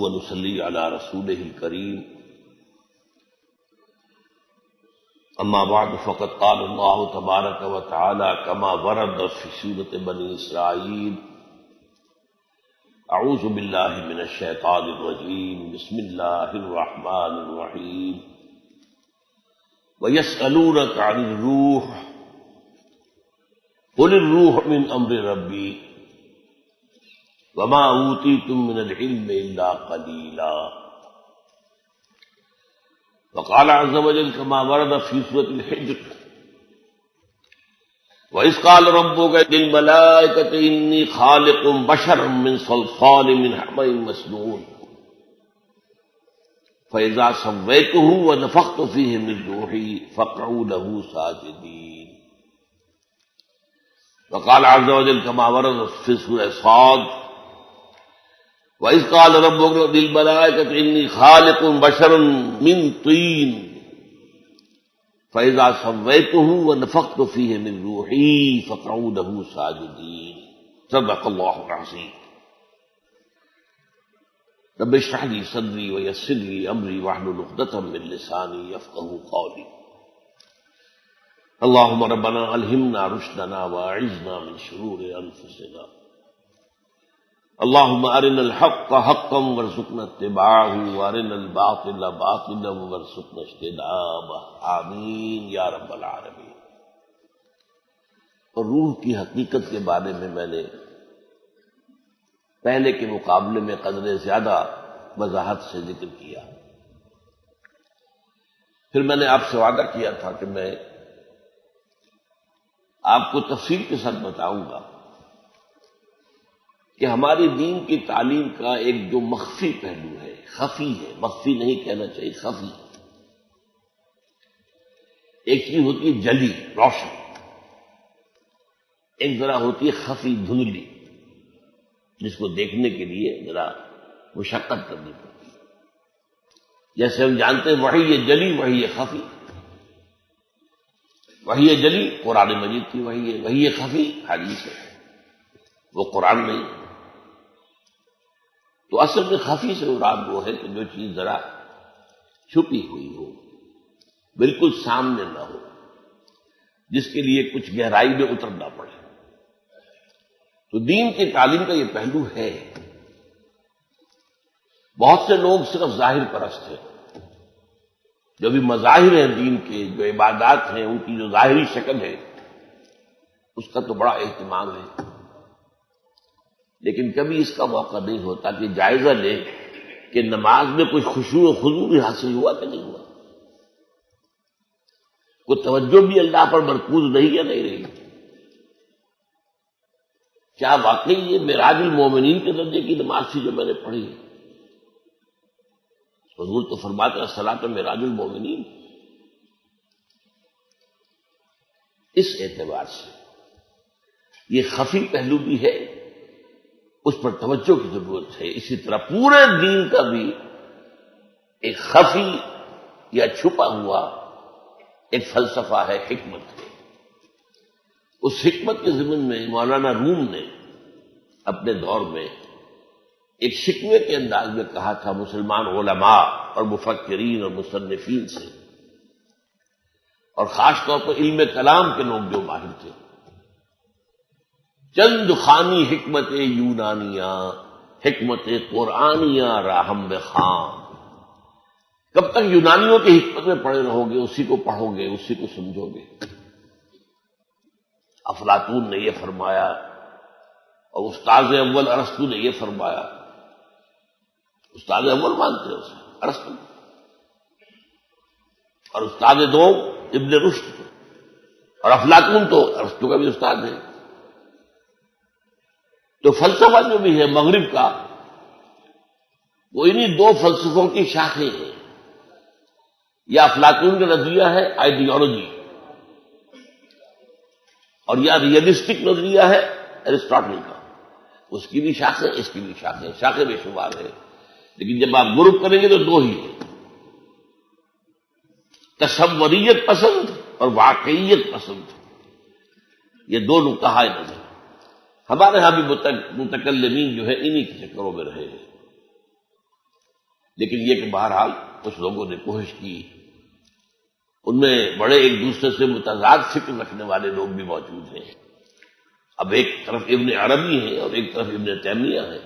ونصلي على رسوله الكريم اما بعد فقد قال الله تبارك وتعالى كما ورد في سورة بني اسرائيل اعوذ باللہ من الشیطان الرجیم بسم اللہ الرحمن الرحیم وَيَسْأَلُونَكَ عَنِ الرُّوحِ قُلِ الرُّوحُ مِنْ أَمْرِ رَبِّي وَمَا أُوتِيتُم مِّنَ الْعِلْمِ إِلَّا قَلِيلًا وقال عز وجل كما ورد في سورة الحجر وَإِذْ قَالَ رَبُّكَ لِلْمَلَائِكَةِ إِنِّي خَالِقٌ بَشَرًا مِّن صَلْصَالٍ مِّنْ حَمَإٍ مَّسْنُونٍ فَإِذَا سَوَّيْتُهُ وَنَفَخْتُ فِيهِ مِن رُّوحِي فَقَعُوا لَهُ سَاجِدِينَ وقال عز وجل كما ورد في سورة صاد وَإِذْ قَالَ رَبُّكَ لِلْمَلَائِكَةِ إِنِّي خَالِقٌ بَشَرًا مِّن طِينٍ فَإِذَا سَوَّيْتُهُ وَنَفَخْتُ فِيهِ مِن رُّوحِي فَقَعُوا لَهُ سَاجِدِينَ صدق اللہ العظیم رب اشرح لي صدري ويسر لي امري واحلل عقدة من لساني يفقهوا قولي اللهم ربنا الهمنا رشدنا واعذنا من شرور انفسنا اللهم ارنا الحق حقا وارزقنا اتباعه وارنا الباطل باطلا وارزقنا اجتنابه آمین یا رب العالمین۔ اور روح کی حقیقت کے بارے میں نے پہلے کے مقابلے میں قدر زیادہ وضاحت سے ذکر کیا۔ پھر میں نے آپ سے وعدہ کیا تھا کہ میں آپ کو تفصیل کے ساتھ بتاؤں گا کہ ہماری دین کی تعلیم کا ایک جو مخفی پہلو ہے، خفی ہے، مخفی نہیں کہنا چاہیے، خفی۔ ایک چیز ہوتی ہے جلی روشن، ایک ذرا ہوتی ہے خفی دھندلی، جس کو دیکھنے کے لیے ذرا مشقت کرنی پڑتی ہے۔ جیسے ہم جانتے ہیں وحی یہ جلی، وحی یہ خفی۔ وحی یہ جلی قرآن مجید کی وحی ہے، وحی یہ خفی حدیث ہے، وہ قرآن نہیں۔ تو اصل میں خفی سے مراد وہ ہے کہ جو چیز ذرا چھپی ہوئی ہو، بالکل سامنے نہ ہو، جس کے لیے کچھ گہرائی میں اترنا پڑے۔ تو دین کی تعلیم کا یہ پہلو ہے۔ بہت سے لوگ صرف ظاہر پرست ہیں، جو بھی مظاہر ہیں دین کے، جو عبادات ہیں، ان کی جو ظاہری شکل ہے اس کا تو بڑا اہتمام ہے، لیکن کبھی اس کا موقع نہیں ہوتا کہ جائزہ لیں کہ نماز میں کوئی خشوع و خضوع بھی حاصل ہوا کہ نہیں ہوا، کوئی توجہ بھی اللہ پر مرکوز رہی یا نہیں رہی، کیا واقعی یہ معراج المومنین کے درجے کی نماز تھی جو میں نے پڑھی ہے؟ حضور تو فرماتے ہیں الصلاۃ معراج المومنین۔ اس اعتبار سے یہ خفی پہلو بھی ہے، اس پر توجہ کی ضرورت ہے۔ اسی طرح پورے دین کا بھی ایک خفی یا چھپا ہوا ایک فلسفہ ہے، حکمت ہے۔ اس حکمت کے ضمن میں مولانا روم نے اپنے دور میں ایک شکوے کے انداز میں کہا تھا مسلمان علماء اور مفکرین اور مصنفین سے، اور خاص طور پر علم کلام کے لوگ جو ماہر تھے، چند خانی حکمت یونانیہ، حکمت قرآنیہ راہم بخام۔ کب تک یونانیوں کی حکمت میں پڑے رہو گے، اسی کو پڑھو گے، اسی کو سمجھو گے؟ افلاطون نے یہ فرمایا اور استاد اول ارسطو نے یہ فرمایا۔ استاد اول مانتے ہیں اسے ارسطو، اور استاد دوم ابن رشد، اور افلاطون تو ارسطو کا بھی استاد ہے۔ تو فلسفہ جو بھی ہے مغرب کا، وہ انہی دو فلسفوں کی شاخیں ہیں۔ یا افلاطون کا نظریہ ہے آئیڈیالوجی، اور یا ریئلسٹک نظریہ ہے ایرسٹاٹل کا۔ اس کی بھی شاخیں، اس کی بھی شاخیں، شاخیں بے شمار ہے، لیکن جب آپ گروپ کریں گے تو دو ہی ہیں، تصوریت پسند اور واقعیت پسند۔ یہ دو نقطۂ نظر ہمارے ہاں بھی متکلمین جو ہے انہی کے چکروں میں رہے ہیں۔ لیکن یہ کہ بہرحال کچھ لوگوں نے کوشش کی، ان میں بڑے ایک دوسرے سے متضاد فکر رکھنے والے لوگ بھی موجود ہیں۔ اب ایک طرف ابن عربی ہیں اور ایک طرف ابن تیمیہ ہیں،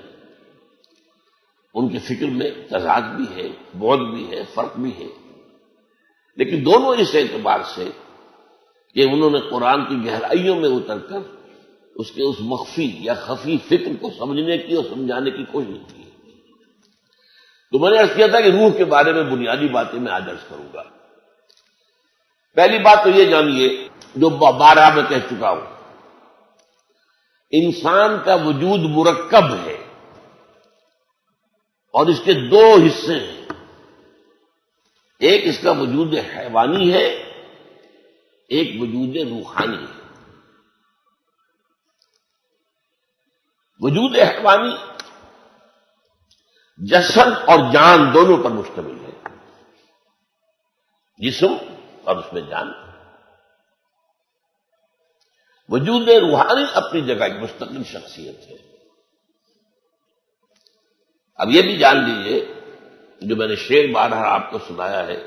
ان کے فکر میں تضاد بھی ہے، بعد بھی ہے، فرق بھی ہے، لیکن دونوں اس اعتبار سے کہ انہوں نے قرآن کی گہرائیوں میں اتر کر اس کے اس مخفی یا خفی فکر کو سمجھنے کی اور سمجھانے کی کوشش کی۔ تو میں نے عرض کیا تھا کہ روح کے بارے میں بنیادی باتیں میں آج عرض کروں گا۔ پہلی بات تو یہ جانیے، جو بارہا میں کہہ چکا ہوں، انسان کا وجود مرکب ہے اور اس کے دو حصے ہیں، ایک اس کا وجود حیوانی ہے، ایک وجود روحانی ہے۔ وجود حیوانی جسد اور جان دونوں پر مشتمل ہے، جسم اور اس میں جان۔ وجود روحانی اپنی جگہ ایک مستقل شخصیت ہے۔ اب یہ بھی جان لیجئے، جو میں نے شعر بارہا آپ کو سنایا ہے،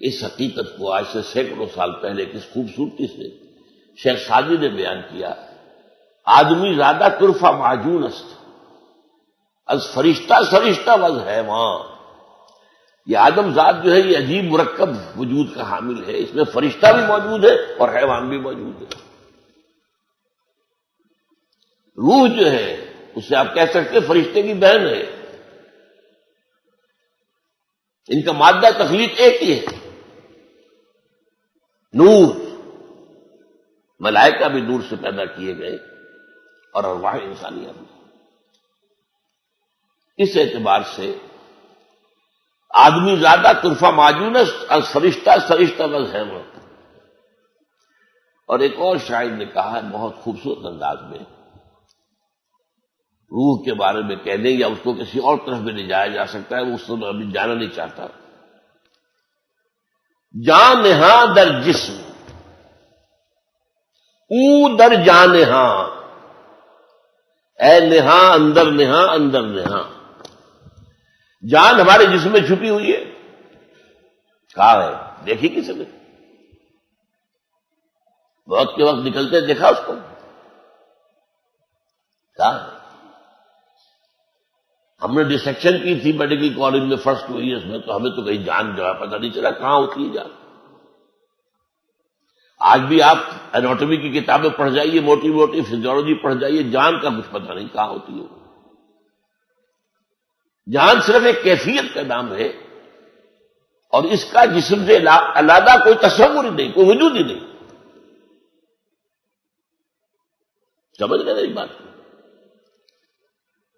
اس حقیقت کو آج سے سینکڑوں سال پہلے کس خوبصورتی سے شیخ سعدی نے بیان کیا، آدمی زیادہ طرفہ معجون است از فرشتہ سرشتہ وز حیوان۔ یہ آدم ذات جو ہے یہ عجیب مرکب وجود کا حامل ہے، اس میں فرشتہ بھی موجود ہے اور حیوان بھی موجود ہے۔ روح جو ہے اسے آپ کہہ سکتے فرشتے کی بہن ہے، ان کا مادہ تخلیق ایک ہی ہے، نور۔ ملائکہ بھی نور سے پیدا کیے گئے اور ارواح انسانیہ بھی۔ اس اعتبار سے آدمی زیادہ طرفہ معجون از فرشتہ سرشتہ وز حیوان۔ اور ایک اور شاعر نے کہا ہے بہت خوبصورت انداز میں، روح کے بارے میں کہہ دیں یا اس کو کسی اور طرف بھی لے جایا جا سکتا ہے، وہ اس طرح ابھی جانا نہیں چاہتا۔ جان نہاں در جسم او در جان نہاں، اے نہاں اندر نہاں اندر نہاں۔ جان ہمارے جسم میں چھپی ہوئی ہے، کہاں ہے؟ دیکھی کسی نے؟ موت کے وقت نکلتے دیکھا اس کو؟ کہاں ہے؟ ہم نے ڈسیکشن کی تھی میڈیکل کالج میں فرسٹ 2 ایئرس میں، تو ہمیں تو کہیں جان جو ہے پتہ نہیں چلا کہاں ہوتی ہے جان۔ آج بھی آپ اناٹومی کی کتابیں پڑھ جائیے، موٹی موٹی فزیولوجی پڑھ جائیے، جان کا کچھ پتہ نہیں کہاں ہوتی ہے۔ جان صرف ایک کیفیت کا نام ہے اور اس کا جسم سے علیحدہ کوئی تصور ہی نہیں، کوئی وجود ہی نہیں۔ سمجھ گئے میری بات؟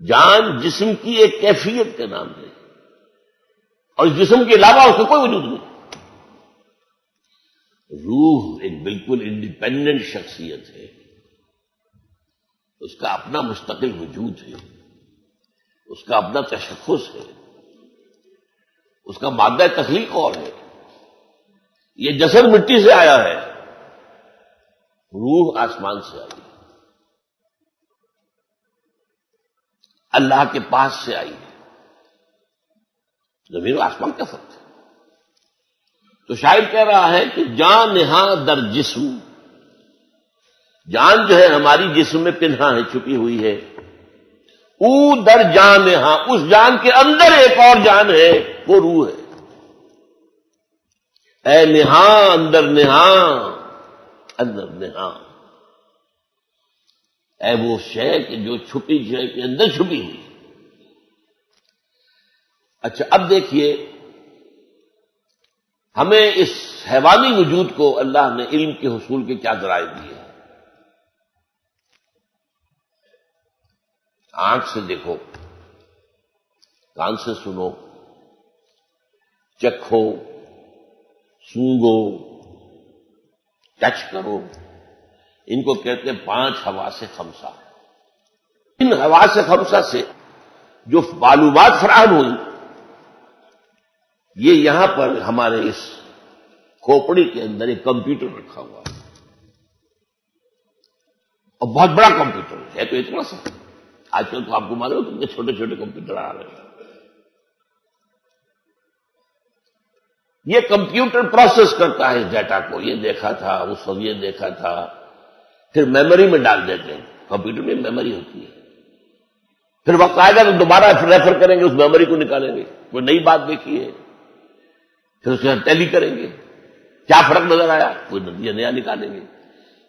جان جسم کی ایک کیفیت کا نام ہے اور اس جسم کے علاوہ اس کا کوئی وجود نہیں۔ روح ایک بالکل انڈیپینڈنٹ شخصیت ہے، اس کا اپنا مستقل وجود ہے، اس کا اپنا تشخص ہے، اس کا مادہ تخلیق اور ہے۔ یہ جسد مٹی سے آیا ہے، روح آسمان سے آئی ہے، اللہ کے پاس سے آئی ہے۔ زمین و آسمان کا فرق ہے۔ تو شاعر کہہ رہا ہے کہ جان نہاں در جسم، جان جو ہے ہماری جسم میں پنہا ہے، چھپی ہوئی ہے۔ او در جان نہاں، اس جان کے اندر ایک اور جان ہے، وہ روح ہے۔ اے نہاں اندر نہاں اندر نہاں، اے وہ شے کہ جو چھپی شے کے اندر چھپی ہوئی۔ اچھا اب دیکھیے، ہمیں اس حیوانی وجود کو اللہ نے علم کے حصول کے کیا ذرائع دیے ہیں۔ آنکھ سے دیکھو، کان سے سنو، چکھو، سونگو، ٹچ کرو، ان کو کہتے ہیں 5 حواس خمسہ۔ ان حواس خمسہ سے جو معلومات فراہم ہوئی، یہ یہاں پر ہمارے اس کھوپڑی کے اندر ایک کمپیوٹر رکھا ہوا ہے، اور بہت بڑا کمپیوٹر ہے تو اتنا سا۔ آج کل تو آپ کو معلوم ہے کہ چھوٹے چھوٹے کمپیوٹر آ رہے ہیں، یہ کمپیوٹر پروسیس کرتا ہے اس ڈیٹا کو، یہ دیکھا تھا، اس وقت یہ دیکھا تھا، پھر میموری میں ڈال دیتے ہیں. کمپیوٹر میں میموری ہوتی ہے، پھر وقت آئے گا تو دوبارہ ریفر کریں گے، اس میموری کو نکالیں گے، کوئی نئی بات دیکھی ہے پھر اسے ٹیلی کریں گے، کیا فرق نظر آیا، کوئی نتیجہ نیا نکالیں گے.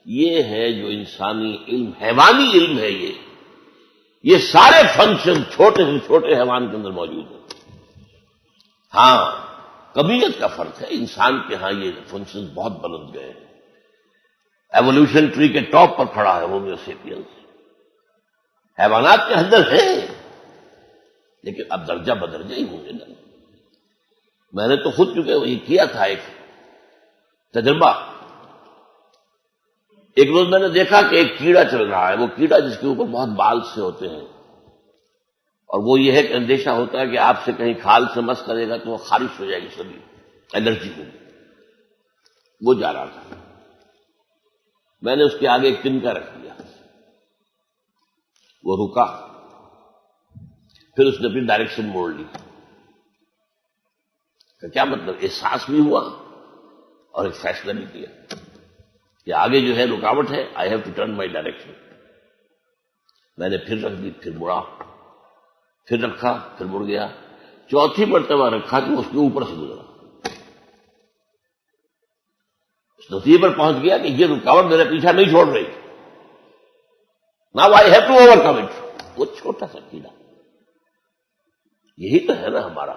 یہ ہے جو انسانی علم، حیوانی علم ہے. یہ سارے فنکشن چھوٹے سے چھوٹے حیوان کے اندر موجود ہیں. ہاں کمیت کا فرق ہے، انسان کے ہاں یہ فنکشن بہت بلند گئے ہیں. ایوولوشن ٹری کے ٹاپ پر کھڑا ہے ہومو سیپینس. حیوانات کے اندر ہے لیکن اب درجہ بدرجہ ہی ہوں گے نا. میں نے تو خود چونکہ یہ کیا تھا ایک تجربہ. ایک روز میں نے دیکھا کہ ایک کیڑا چل رہا ہے، وہ کیڑا جس کے اوپر بہت بال سے ہوتے ہیں، اور وہ یہ ہے کہ اندیشہ ہوتا ہے کہ آپ سے کہیں کھال سے مس کرے گا تو وہ خارش ہو جائے گی، سبھی الرجی ہوگی. وہ جا رہا تھا، میں نے اس کے آگے ایک تنکا رکھ دیا، وہ رکا، پھر اس نے اپنی ڈائریکشن موڑ لی. کیا مطلب؟ احساس بھی ہوا اور ایک فیصلہ بھی کیا کہ آگے جو ہے رکاوٹ ہے، I have to turn my direction. میں نے پھر رکھ دی، پھر مڑا، پھر رکھا، پھر مڑ گیا. چوتھی مرتبہ رکھا کہ اس کے اوپر سے گزرا. اس نتیجے پر پہنچ گیا کہ یہ رکاوٹ میرا پیچھا نہیں چھوڑ رہی. Now I have to overcome it. وہ چھوٹا سا کیڑا. یہی تو ہے نا ہمارا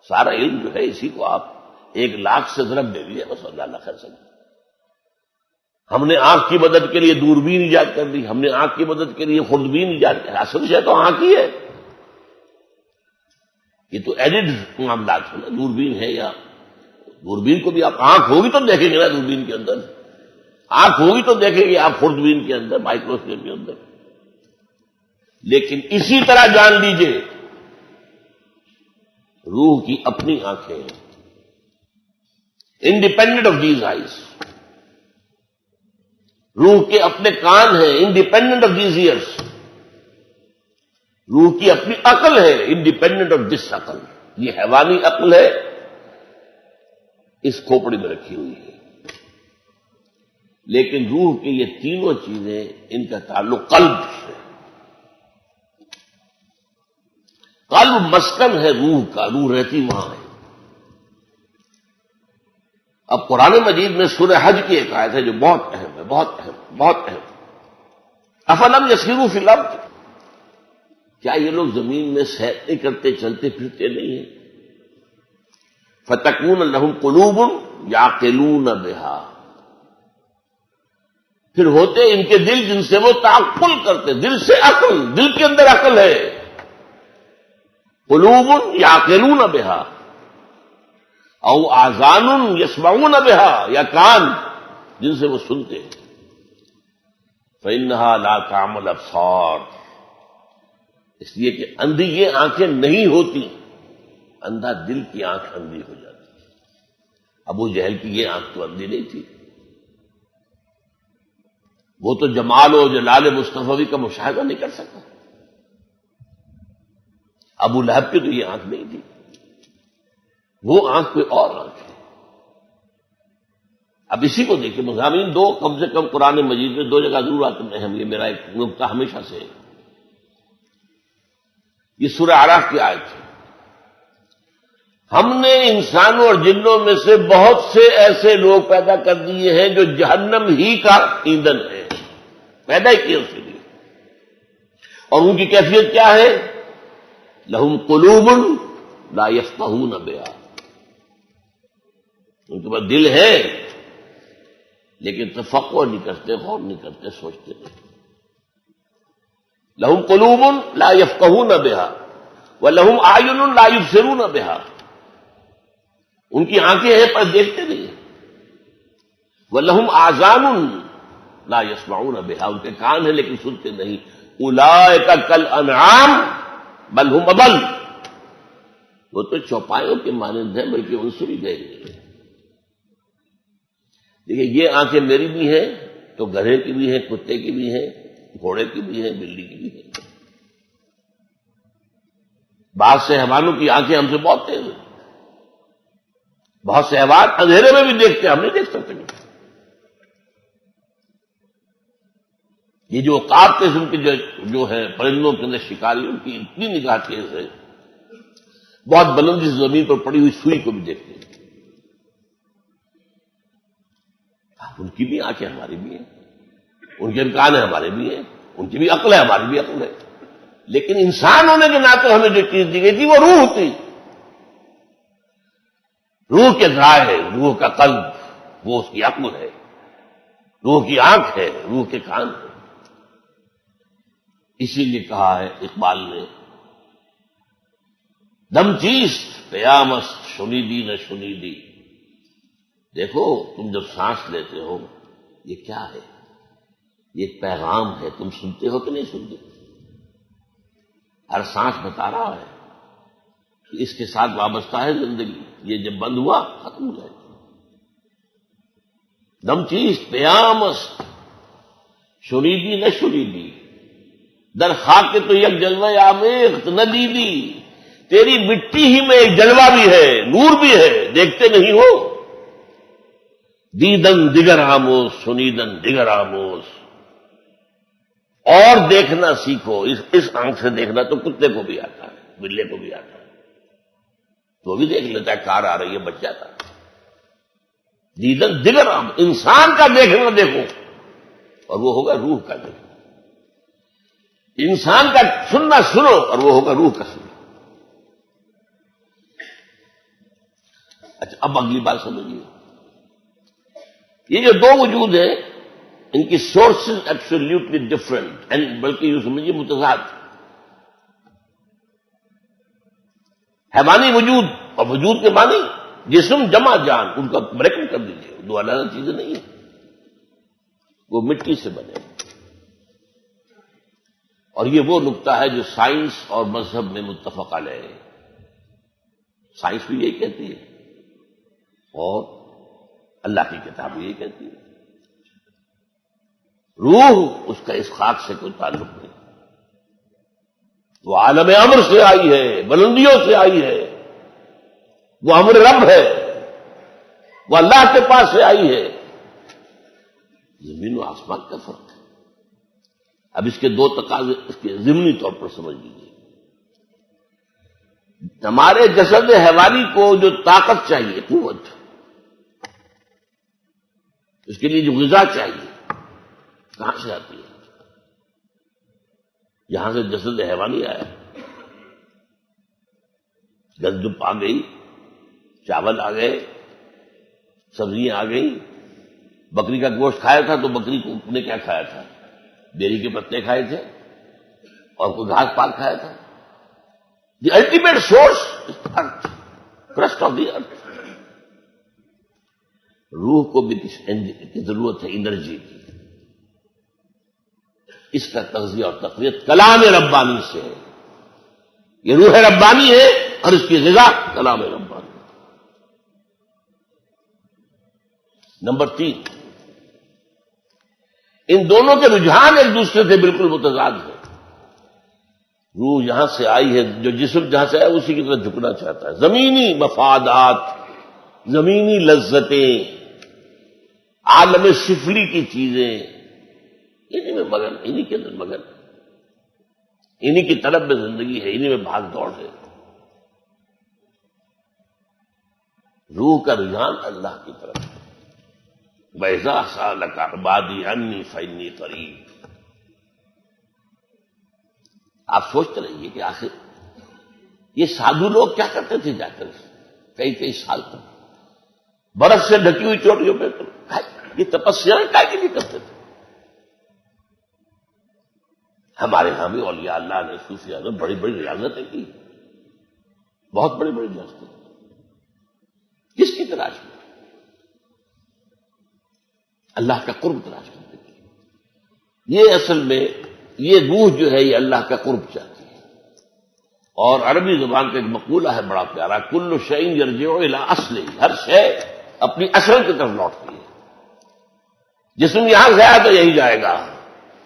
سارا علم جو ہے، اسی کو آپ 1,00,000 سے ضرب دے دیجیے، بس اللہ خیر سکتا. ہم نے آنکھ کی مدد کے لیے دوربین ایجاد کر دی، ہم نے آنکھ کی مدد کے لیے خوردبین ایجاد کر. اصل شے تو آنکھ ہی ہے. یہ تو ایڈڈ معاملات ہے نا. دوربین ہے، یا دوربین کو بھی آپ آنکھ ہوگی تو دیکھیں گے نا، دوربین کے اندر آنکھ ہوگی تو دیکھیں گے آپ خوردبین کے اندر، مائکروسکوپ کے اندر. لیکن اسی طرح جان لیجئے روح کی اپنی آنکھیں ہیں، انڈیپینڈنٹ آف دیز آئیز. روح کے اپنے کان ہیں، انڈیپینڈنٹ آف دیز ایئرس. روح کی اپنی عقل ہے، انڈیپینڈنٹ آف دس عقل. یہ حیوانی عقل ہے، اس کھوپڑی میں رکھی ہوئی ہے. لیکن روح کی یہ تینوں چیزیں، ان کا تعلق قلب سے. قلب مسکن ہے روح کا، روح رہتی وہاں ہے. اب قرآن مجید میں سورہ حج کی ایک آیت ہے جو بہت اہم ہے، بہت اہم، بہت اہم. افلم یسیروا فی الارض، کیا یہ لوگ زمین میں سیر نہیں کرتے، چلتے پھرتے نہیں ہیں؟ فتکون لہم قلوب یعقلون بہا، پھر ہوتے ان کے دل جن سے وہ تعقل کرتے. دل سے عقل، دل کے اندر عقل ہے. قلوب یعقلون بہا او آذان یسمعون بہا، یا کان جن سے وہ سنتے ہیں. فإنها لا تعمى الأبصار، اس لیے کہ اندھی یہ آنکھیں نہیں ہوتی، اندھا دل کی آنکھ اندھی ہو جاتی. ابو جہل کی یہ آنکھ تو اندھی نہیں تھی، وہ تو جمال و جلال مصطفی کا مشاہدہ نہیں کر سکتا. ابو لہب کی تو یہ آنکھ نہیں تھی، وہ آنکھ کوئی اور آنکھ ہے. اب اسی کو دیکھیں، مضامین دو کم سے کم قرآن مجید میں 2 جگہ ضرور آتے ہیں. یہ میرا ایک نقطہ ہمیشہ سے ہے. یہ سورہ اعراف کی آیت ہے. ہم نے انسانوں اور جنوں میں سے بہت سے ایسے لوگ پیدا کر دیے ہیں جو جہنم ہی کا ایندھن ہے، پیدا ہی کیے اس کے لیے. اور ان کی کیفیت کیا ہے؟ لہم قلوب لا یفقہون بہا، ان کے پاس دل ہے لیکن تفقہ نہیں کرتے، غور نہیں کرتے، سوچتے نہیں. لہم قلوب لا یفقہون بہا ولہم اعین لا یبصرون بہا، ان کی آنکھیں ہیں پر دیکھتے نہیں. وَلَهُمْ آذَانٌ لَا يَسْمَعُونَ بِهَا، ان کے کان ہیں لیکن سنتے نہیں. أُولَٰئِكَ كَالْأَنْعَامِ بَلْ هُمْ أَضَلُّ، وہ تو چوپایوں کے مانند ہیں بلکہ ان سے بھی گئے نہیں. دیکھیے یہ آنکھیں میری بھی ہیں تو گدھے کی بھی ہیں، کتے کی بھی ہیں، گھوڑے کی بھی ہیں، بلی کی بھی ہیں. بعض سے حیوانوں کی آنکھیں ہم سے بہت تیز ہیں. بہت سے حیوان اندھیرے میں بھی دیکھتے ہیں، ہم نہیں دیکھ سکتے۔ یہ جو عقاب قسم کے جو ہے پرندوں کے اندر شکاری، ان کی اتنی نگاہ تیز ہے، بہت بلندی سے زمین پر پڑی ہوئی سوئی کو بھی دیکھتے ہیں۔ ان کی بھی آنکھیں ہماری بھی ہیں، ان کے امکان ہیں ہمارے بھی ہیں، ان کی بھی عقل ہے ہماری بھی عقل ہے، لیکن انسان ہونے کے ناطے ہمیں جو چیز دی گئی تھی وہ روح تھی۔ روح کے ذرائع ہے، روح کا قلب، وہ اس کی عقل ہے، روح کی آنکھ ہے، روح کے کان ہے۔ اسی لیے کہا ہے اقبال نے، دم چیست قیامست شنیدی نہ شنیدی، دیکھو تم جب سانس لیتے ہو یہ کیا ہے، یہ ایک پیغام ہے، تم سنتے ہو کہ نہیں سنتے؟ ہر سانس بتا رہا ہے کہ اس کے ساتھ وابستہ ہے زندگی، یہ جب بند ہوا ختم ہو جائے گی۔ دم چیست قیامست شنیدی نہ شنیدی، در خاک تو یک جلوہ آمیخت نہ دیدی، تیری مٹی ہی میں ایک جلوہ بھی ہے، نور بھی ہے، دیکھتے نہیں ہو۔ دیدن دیگر آموز سنیدن دیگر آموز، اور دیکھنا سیکھو، اس آنکھ سے دیکھنا تو کتے کو بھی آتا ہے، بلے کو بھی آتا ہے، تو بھی دیکھ لیتا ہے کار آ رہی ہے بچ جاتا ہے۔ دیدن دیگر آموز، انسان کا دیکھنا دیکھو، اور وہ ہوگا روح کا دیکھنا۔ انسان کا سننا سنو، اور وہ ہوگا روح کا سننا۔ اچھا اب اگلی بات سمجھیے، یہ جو دو وجود ہیں ان کی سورسز ایبسولوٹلی ڈفرنٹ، اینڈ بلکہ یہ سمجھیے متضاد۔ حیوانی وجود اور وجود کے معنی جسم جمع جان، ان کا بریکن کر دیجیے، دو الگ چیزیں نہیں ہیں، وہ مٹی سے بنے۔ اور یہ وہ نقطہ ہے جو سائنس اور مذہب میں متفق علیہ ہے، سائنس بھی یہی کہتی ہے اور اللہ کی کتاب بھی یہی کہتی ہے۔ روح اس کا اس خاک سے کوئی تعلق نہیں، وہ عالم امر سے آئی ہے، بلندیوں سے آئی ہے، وہ امر رب ہے، وہ اللہ کے پاس سے آئی ہے۔ زمین و آسمان کا فرق ہے۔ اب اس کے دو تقاضے اس کے ضمنی طور پر سمجھ لیجیے۔ ہمارے جسد حیوانی کو جو طاقت چاہیے، قوت، اس کے لیے جو غذا چاہیے، کہاں سے آتی ہے؟ یہاں سے جسد حیوانی آیا، گندم آ گئی، چاول آ گئے، سبزیاں آ گئی۔ بکری کا گوشت کھایا تھا تو بکری کو نے کیا کھایا تھا؟ بیری کے پتے کھائے تھے اور کوئی گھاس پات کھایا تھا۔ The ultimate source is earth, crust of the earth. روح کو بھی کی ضرورت ہے انرجی کی، اس کا تغذیہ اور تقویت کلام ربانی سے ہے۔ یہ روح ربانی ہے اور اس کی غذا کلام ربانی۔ نمبر 3، ان دونوں کے رجحان ایک دوسرے سے بالکل متضاد ہیں۔ روح یہاں سے آئی ہے، جو جسم جہاں سے آیا اسی کی طرف جھکنا چاہتا ہے۔ زمینی مفادات، زمینی لذتیں، عالم سفلی کی چیزیں، انہی میں مگن، انہی کے اندر مگن، انہی کی طلب میں زندگی ہے، انہی میں بھاگ دوڑ ہے۔ روح کا رجحان اللہ کی طرف ہے۔ وَإِذَا سَأَلَكَ عِبَادِي عَنِّي فَإِنِّي قَرِيبٌ۔ آپ سوچتے رہیے کہ آخر یہ سادھو لوگ کیا کرتے تھے جا کر کئی کئی سال تک برف سے ڈھکی ہوئی چوٹیوں پہ، یہ تپسیا کائے کے لیے کرتے تھے؟ ہمارے ہاں بھی اولیاء اللہ نے، صوفیاء نے بڑی بڑی ریاضتیں کی، بہت بڑی بڑی ریاضتیں، کس کی تلاش میں؟ اللہ کا قرب تلاش کرتے تھے۔ یہ اصل میں یہ روح جو ہے یہ اللہ کا قرب چاہتی ہے۔ اور عربی زبان کا ایک مقولہ ہے بڑا پیارا، کل شیء یرجع الی اصلہ، ہر شے اپنی اصل کی طرف لوٹتی ہے۔ جسم یہاں سے آیا تو یہی جائے گا،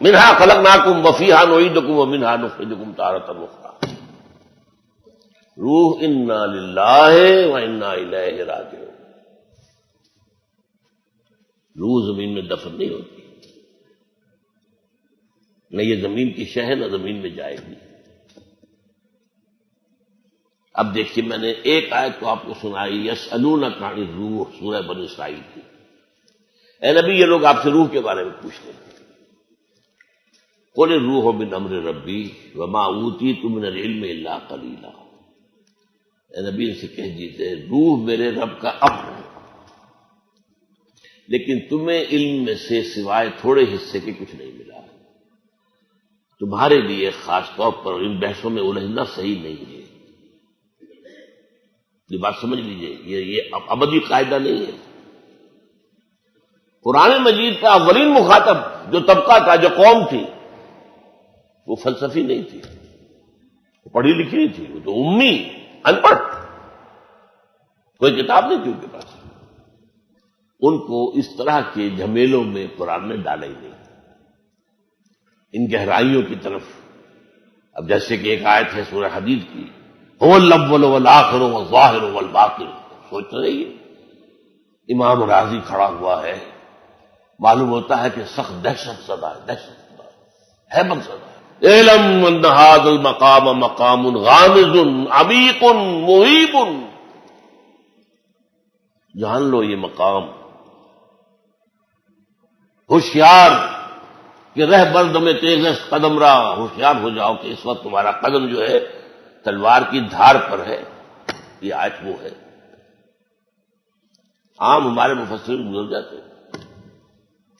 منہا خلقناکم وفیہا نعیدکم ومنہا نخرجکم تارۃ اخری۔ روح انا للہ وانا الیہ راجعون، روح زمین میں دفن نہیں ہوتی، نہ یہ زمین کی شہ ہے نہ زمین میں جائے گی۔ اب دیکھیے میں نے ایک آیت تو آپ کو سنائی، یسألونک عن الروح، سورہ بنی اسرائیل کی۔ اے نبی، یہ لوگ آپ سے روح کے بارے میں پوچھتے ہیں۔ قل الروح من امر ربی وما اوتیت من العلم الا قلیلا، اے نبی ان سے کہہ دیجیے روح میرے رب کا امر ہے، لیکن تمہیں علم میں سے سوائے تھوڑے حصے کے کچھ نہیں ملا۔ تمہارے لیے خاص طور پر ان بحثوں میں الجھنا صحیح نہیں ہے۔ یہ بات سمجھ لیجئے، یہ ابدی قاعدہ نہیں ہے۔ قرآن مجید کا اولین مخاطب جو طبقہ تھا، جو قوم تھی، وہ فلسفی نہیں تھی، وہ پڑھی لکھی نہیں تھی، وہ تو امی، ان پڑھ، کوئی کتاب نہیں تھی ان کے پاس۔ ان کو اس طرح کے جھمیلوں میں قرآن نے ڈالا ہی نہیں، ان گہرائیوں کی طرف۔ اب جیسے کہ ایک آیت ہے سورہ حدید کی، هو الاول والآخر والظاہر والباطن، سوچ رہی ہے امام راضی کھڑا ہوا ہے، معلوم ہوتا ہے کہ سخت دہشت زدہ ہے، دہشت زدہ ہے، ہیبت زدہ ہے۔ اعلم ان هذا المقام مقام غامض عمیق مہیب، جان لو یہ مقام، ہوشیار کہ رہ بردم تیز قدم را، ہوشیار ہو جاؤ کہ اس وقت تمہارا قدم جو ہے تلوار کی دھار پر ہے۔ یہ آیت وہ ہے، عام ہمارے مفسرین گزر جاتے ہیں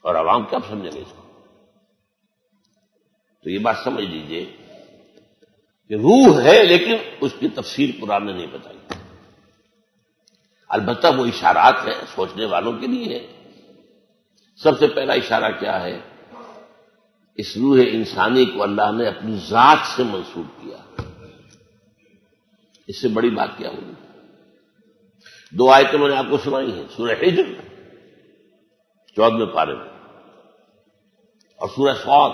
اور عوام کیا سمجھیں گے اس کو؟ تو یہ بات سمجھ لیجئے کہ روح ہے، لیکن اس کی تفسیر قرآن نے نہیں بتائی۔ البتہ وہ اشارات ہیں، سوچنے والوں کے لیے ہے۔ سب سے پہلا اشارہ کیا ہے؟ اس روح انسانی کو اللہ نے اپنی ذات سے منسوب کیا، اس سے بڑی بات کیا ہوگی؟ دو آیتیں میں نے آپ کو سنائی ہیں، سورہ حجر 14ویں پارے میں اور سورہ صاد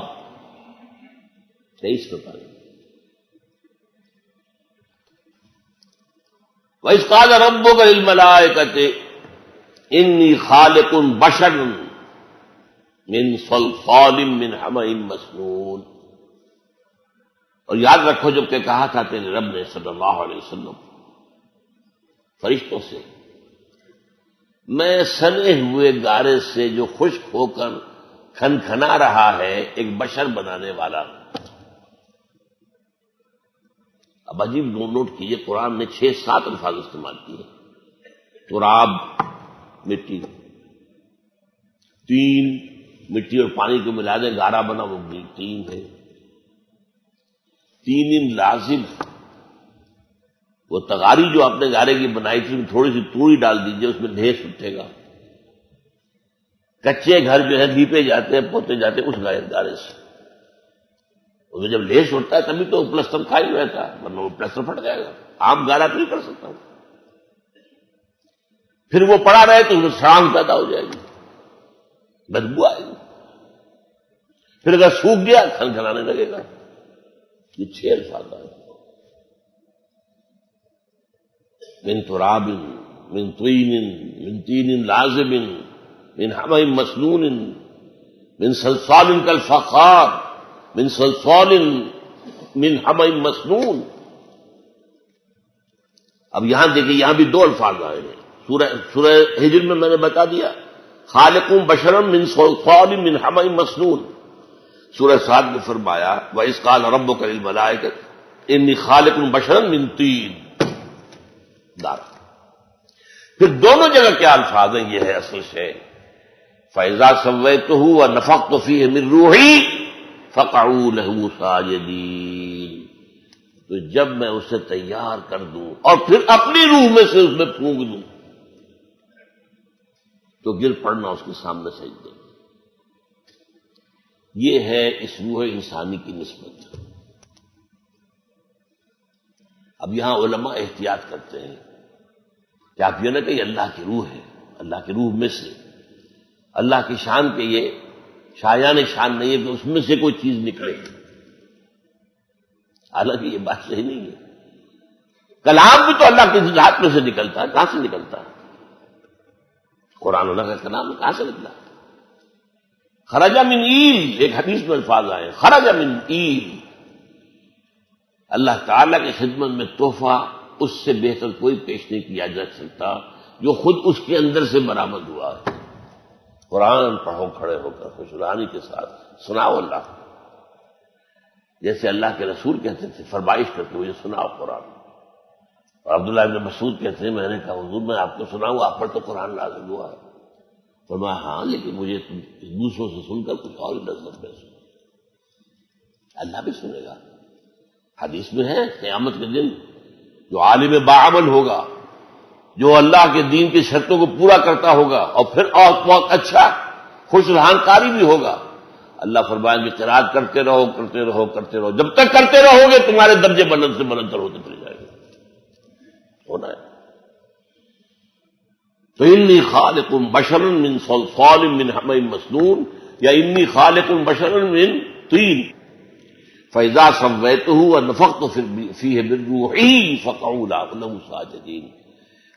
23ویں پارے میں۔ وَإِذْ قَالَ رَبُّكَ لِلْمَلَائِكَةِ إِنِّي خَالِقٌ بَشَرًا مِّن صَلْصَالٍ مِّنْ حَمَإٍ مَّسْنُونٍ، اور یاد رکھو جب کہ کہا تھا تیرے رب نے صلی اللہ علیہ وسلم فرشتوں سے، میں سنے ہوئے گارے سے جو خشک ہو کر کھنکھنا رہا ہے ایک بشر بنانے والا ہوں۔ اب عجیب نوٹ کیجئے، قرآن نے 6-7 الفاظ استعمال کیے، تراب مٹی، تین مٹی اور پانی کو ملا دیں گارا بنا، وہ بھی تین ہے، تین لازم، وہ تغاری جو آپ نے گارے کی بنائی تھی تھوڑی سی توڑی ڈال دیجئے، اس میں ڈھیس اٹھے گا۔ کچے گھر جو ہے لیپے جاتے ہیں، پوتے جاتے ہیں اس گارے سے، اس میں جب لیس اٹھتا ہے تبھی تو پلسٹر کھائی رہتا ہے، ورنہ وہ پلسٹر پھٹ جائے گا، عام گارا تو نہیں کر سکتا ہوں۔ پھر وہ پڑا رہے تو اس میں سڑانگ پیدا ہو جائے گی، بدبو آئے گی، پھر اگر سوکھ گیا کھنکھنانے لگے گا۔ یہ 6 الفاظ آئے، من تراب من طین من تین لازب من حمأ مسنون من صلصال کالفخار من صلصال من حمأ مسنون۔ اب یہاں دیکھیں، یہاں بھی 2 الفاظ آئے ہیں، سورہ ہجر میں نے بتا دیا خالق بشرا من صلصال من حمأ مسنون، سورہ صاد میں فرمایا وَإِذْ قَالَ رَبُّكَ لِلْمَلَائِكَةِ إِنِّي خَالِقٌ بَشَرًا مِّن طِينٍ دار۔ پھر دونوں جگہ کیا الفاظ ہیں؟ یہ ہے اصل سے فَإِذَا سَوَّيْتُهُ وَنَفَخْتُ فِيهِ مِن رُوحِي فَقَعُوا لَهُ سَاجِدِينَ، تو جب میں اسے تیار کر دوں اور پھر اپنی روح میں سے اس میں پھونک دوں تو گر پڑنا اس کے سامنے سجدے۔ یہ ہے اس روح انسانی کی نسبت۔ اب یہاں علماء احتیاط کرتے ہیں کہ آپ یہ نہ کہ یہ اللہ کی روح ہے، اللہ کی روح میں سے، اللہ کی شان کے یہ شایان شان نہیں ہے کہ اس میں سے کوئی چیز نکلے، حالانکہ یہ بات صحیح نہیں ہے۔ کلام بھی تو اللہ کی ذات میں سے نکلتا ہے، کہاں سے نکلتا ہے؟ قرآن اللہ کا کلام کہاں سے نکلا؟ خرج من ایل، ایک حدیث میں الفاظ آئے خرج من ایل، اللہ تعالیٰ کی خدمت میں تحفہ اس سے بہتر کوئی پیش نہیں کیا جا سکتا جو خود اس کے اندر سے برآمد ہوا ہے۔ قرآن پڑھو کھڑے ہو کر خوشرانی کے ساتھ، سناؤ اللہ، جیسے اللہ کے رسول کہتے تھے، فرمائش کرتے ہوئے سناؤ قرآن۔ اور عبداللہ ابن مسعود کہتے ہیں میں نے کہا حضور میں آپ کو سناؤں، آپ پر تو قرآن نازل ہوا ہے۔ فرمایا ہاں لیکن مجھے دوسروں سے سن کر کچھ اور لذت محسوس، اللہ بھی سنے گا۔ حدیث میں ہے قیامت کے دن جو عالم باعمل ہوگا، جو اللہ کے دین کی شرطوں کو پورا کرتا ہوگا اور پھر اور بہت اچھا خوش رہان قاری بھی ہوگا، اللہ فرمائیں گے قرات کرتے رہو کرتے رہو کرتے رہو، جب تک کرتے رہو گے تمہارے درجے بلند سے بلندر ہوتے چلے جائیں گے۔ ہونا ہے تو انی خالق بشرا من صلصال من حمأ مسنون، یا انی خالق بشرا من طین فإذا سويته ونفخت فيه من روحي فقعوا له ساجدين۔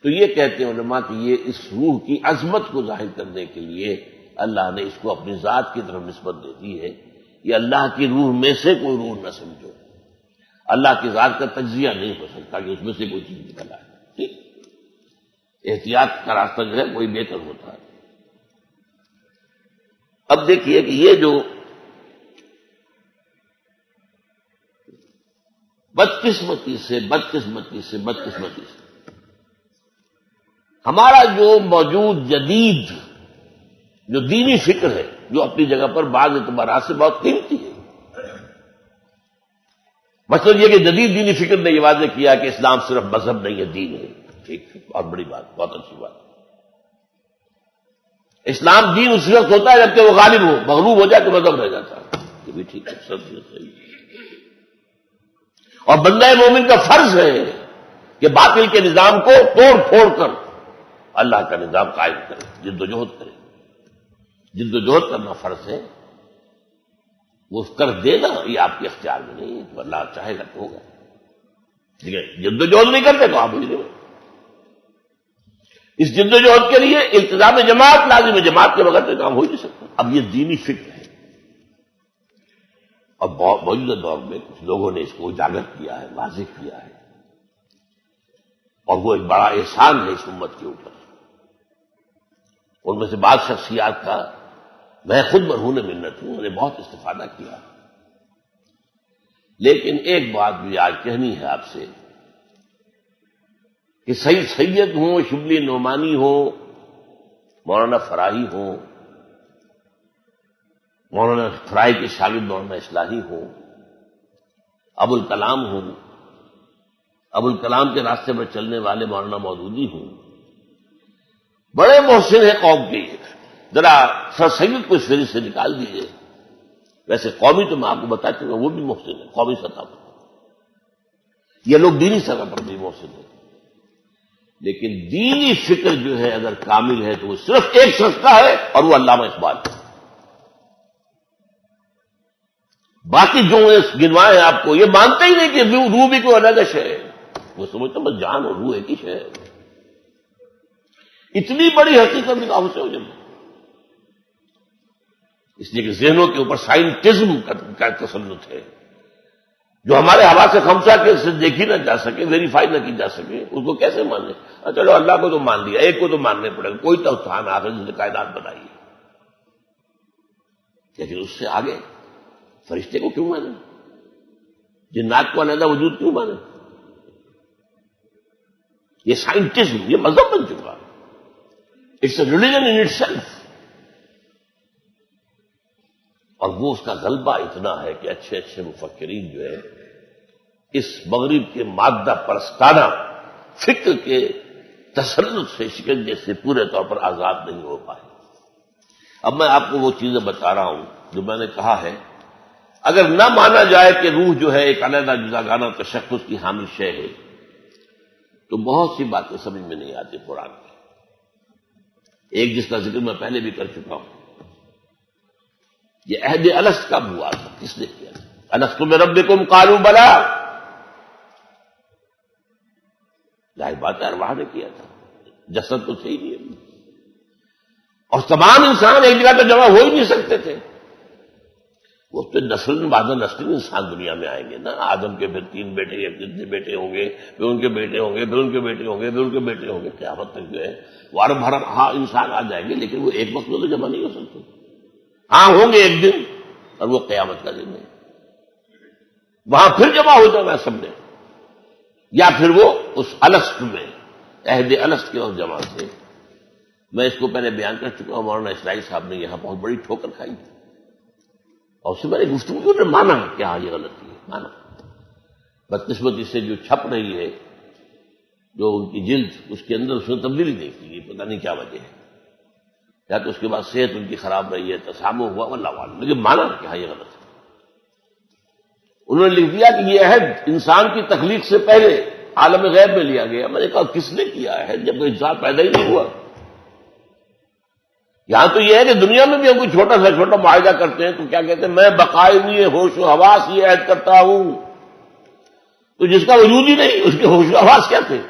تو یہ کہتے ہیں علماء کہ یہ اس روح کی عظمت کو ظاہر کرنے کے لیے اللہ نے اس کو اپنی ذات کی طرف نسبت دے دی ہے۔ یہ اللہ کی روح میں سے کوئی روح نہ سمجھو، اللہ کی ذات کا تجزیہ نہیں ہو سکتا کہ اس میں سے کوئی چیز نکل آئے، ٹھیک؟ احتیاط کا راستہ جو ہے وہی بہتر ہوتا ہے۔ اب دیکھیے کہ یہ جو بدقسمتی سے ہمارا جو موجود جدید جو دینی فکر ہے، جو اپنی جگہ پر بعض اعتبارات سے بہت قیمتی ہے، مثلا یہ کہ جدید دینی فکر نے یہ واضح کیا کہ اسلام صرف مذہب نہیں ہے، دین ہے، ٹھیک، بہت بڑی بات، بہت اچھی بات۔ اسلام دین اس وقت ہوتا ہے جبکہ وہ غالب ہو، مغلوب ہو جائے تو مذہب رہ جاتا ہے، یہ بھی ٹھیک ہے، سب صحیح۔ اور بندہ مومن کا فرض ہے کہ باطل کے نظام کو توڑ پھوڑ کر اللہ کا نظام قائم کرے، جد و جہد کرے۔ جد و جہد کرنا فرض ہے، وہ کر دینا یہ آپ کے اختیار میں نہیں ہے، تو اللہ چاہے گا تو ہوگا، ٹھیک ہے۔ جد و جہد نہیں کرتے تو آپ نہیں دیں۔ اس جد و جہد کے لیے التزام جماعت لازم ہے، جماعت کے بغیر تو کام ہو ہی نہیں سکتا۔ اب یہ دینی فکر ہے، اور موجودہ دور میں کچھ لوگوں نے اس کو اجاگر کیا ہے، واضح کیا ہے، اور وہ ایک بڑا احسان ہے اس امت کے اوپر۔ ان میں سے بعض شخصیات کا میں خود مرہون منت ہوں، میں نے بہت استفادہ کیا، لیکن ایک بات بھی آج کہنی ہے آپ سے کہ سید ہوں، شبلی نعمانی ہوں، مولانا فراہی ہوں، مولانا فرائی کے شاگرد مولانا اصلاحی ہوں، ابوالکلام ہوں، ابوالکلام کے راستے پر چلنے والے مولانا مودودی ہوں، بڑے محسن ہیں قوم کے، ذرا سر سید کو اس فہرست سے نکال دیجیے۔ ویسے قومی تو میں آپ کو بتا چکا وہ بھی محسن ہے، قومی سطح پر یہ لوگ دینی سطح پر بھی محسن ہیں، لیکن دینی فکر جو ہے اگر کامل ہے تو وہ صرف ایک شخص کا ہے، اور وہ علامہ اقبال ہے۔ باقی جو گنوائے ہیں آپ کو، یہ مانتے ہی نہیں کہ روح بھی کوئی الگ ہے، وہ سمجھتا بس جان اور روح ایک ہی ہے۔ اتنی بڑی حقیقت نگاہوں سے ہو جب، اس لیے کہ ذہنوں کے اوپر سائنٹزم کا تسلط ہے، جو ہمارے حواس سے خمسہ کے سے دیکھی نہ جا سکے، ویریفائی نہ کی جا سکے، اس کو کیسے مانے؟ چلو اللہ کو تو مان لیا، ایک کو تو ماننے پڑے گا، کوئی تو تھان آخر جس نے کائنات بنائی ہے، لیکن اس سے آگے فرشتے کو کیوں مانے؟ جنات کو علیحدہ وجود کیوں مانے؟ یہ سائنٹزم، یہ مذہب بن چکا، it's a religion in itself. اور وہ اس کا غلبہ اتنا ہے کہ اچھے اچھے مفکرین جو ہے اس مغرب کے مادہ پرستانہ فکر کے تسلط سے، شکنجے سے پورے طور پر آزاد نہیں ہو پائے۔ اب میں آپ کو وہ چیزیں بتا رہا ہوں جو میں نے کہا ہے، اگر نہ مانا جائے کہ روح جو ہے ایک علیحدہ جداگانہ تشخص کی حامل شے ہے، تو بہت سی باتیں سمجھ میں نہیں آتی قرآن کی۔ ایک جس کا ذکر میں پہلے بھی کر چکا ہوں، یہ عہد الست کب ہوا تھا، کس نے کیا تھا؟ الست بربکم قالوا بلی، ظاہر بات ہے ارواح نے کیا تھا، جسد تو صحیح نہیں ہے۔ اور تمام انسان ایک جگہ پہ جمع ہو ہی نہیں سکتے تھے. وہ تو نسل بعد نسل انسان دنیا میں آئیں گے نا. آدم کے پھر 3 بیٹے یا کتنے بیٹے ہوں گے, پھر ان کے بیٹے ہوں گے, پھر ان کے بیٹے ہوں گے, پھر ان کے بیٹے ہوں گے. قیامت تک جو ہے وار بھر ہاں انسان آ جائیں گے, لیکن وہ ایک وقت میں تو جمع نہیں ہو سکتے. ہاں ہوں گے ایک دن, اور وہ قیامت کا دن ہے. وہاں پھر جمع ہو جانا سب نے, یا پھر وہ اس الست میں, عہد الست کے اس جمع سے. میں اس کو پہلے بیان کر چکا ہوں. مولانا اسرائیل صاحب نے یہاں بہت بڑی ٹھوکر کھائی, اور اس سے میں نے گفتگو نے مانا کہ ہاں یہ غلطی ہے, مانا. بدقسمتی سے جو چھپ رہی ہے, جو ان کی جلد, اس کے اندر اس نے تبدیلی نہیں کی, پتہ نہیں کیا وجہ ہے. یا تو اس کے بعد صحت ان کی خراب رہی ہے, تسامح ہوا, واللہ عالم, لیکن مانا کہ ہاں یہ غلط ہے. انہوں نے لکھ دیا کہ یہ عہد انسان کی تخلیق سے پہلے عالم غیب میں لیا گیا. میں نے کہا کس نے کیا ہے جب کوئی انسان پیدا ہی نہیں ہوا؟ یہاں تو یہ ہے کہ دنیا میں بھی ہم کوئی چھوٹا سے چھوٹا معاہدہ کرتے ہیں تو کیا کہتے ہیں, میں بقائے لیے ہوش و حواس یہ عہد کرتا ہوں. تو جس کا وجود ہی نہیں, اس کے ہوش و حواس کیا تھے؟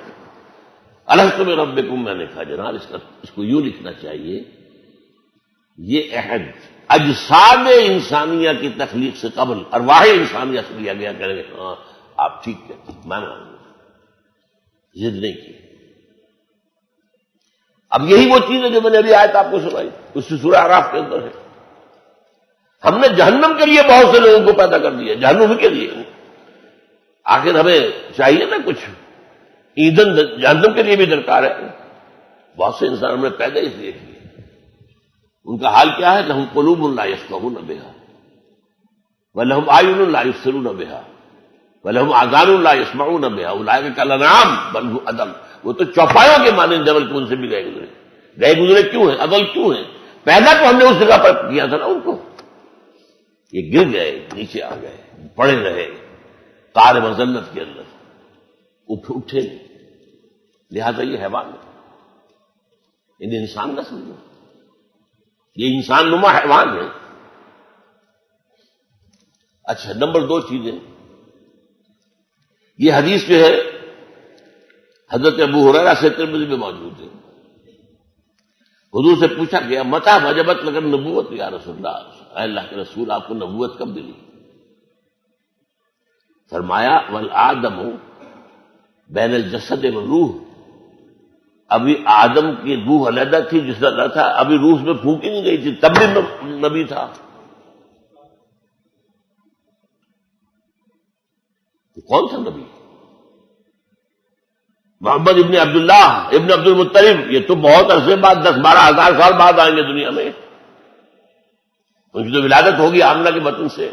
الست بربکم. میں نے کہا جناب اس کو یوں لکھنا چاہیے, یہ عہد اجساد انسانیہ کی تخلیق سے قبل ارواح انسانیہ سے لیا گیا. کہنے گے ہاں آپ ٹھیک کہتے ہیں, میں مانوں گا, ضد نہیں کی. اب یہی وہ چیز ہے جو میں نے ابھی آیت آپ کو سنائی, اس سے سورہ اعراف کے اندر ہے. ہم نے جہنم کے لیے بہت سے لوگوں کو پیدا کر دیا, جہنم کے لیے. آخر ہمیں چاہیے نا کچھ ایندھن, جہنم کے لیے بھی درکار ہے. بہت سے انسان ہم نے پیدا اس لیے کیے. ان کا حال کیا ہے, لہم قلوب لا یفقہون بہا ولہم اعین لا یبصرون بہا ولہم آذان لا یسمعون بہا اولئک کالانعام بل هم اضل. وہ تو چوپایوں کے مانند جبل کو ان سے بھی گئے گزرے کیوں ہیں, اضل کیوں ہیں؟ پیدا تو ہم نے اس جگہ پر کیا تھا نا ان کو. یہ گر گئے, نیچے آ گئے, پڑے رہے قعر مذلت کے اندر, اٹھے. لہذا یہ حیوان ہے, انہیں انسان نہ سمجھو, یہ انسان نما حیوان ہے. اچھا, نمبر 2 چیزیں. یہ حدیث جو ہے حضرت ابو ہریرہ سے ترمذی میں موجود ہے. حضور سے پوچھا گیا متى وجبت لك النبوت یا رسول اللہ, اے اللہ کے رسول آپ کو نبوت کب ملی؟ فرمایا والآدم بین الجسد والروح. ابھی آدم کی روح علیحدہ تھی, جس طرح تھا, ابھی روح میں پھونکی نہیں گئی تھی, تب بھی نبی تھا. کون سا نبی؟ محمد ابن عبداللہ ابن عبد المطلب. یہ تو بہت عرصے بعد 10-12 ہزار سال بعد آئیں گے دنیا میں. ان کی تو ولادت ہوگی آمنہ کے بطن سے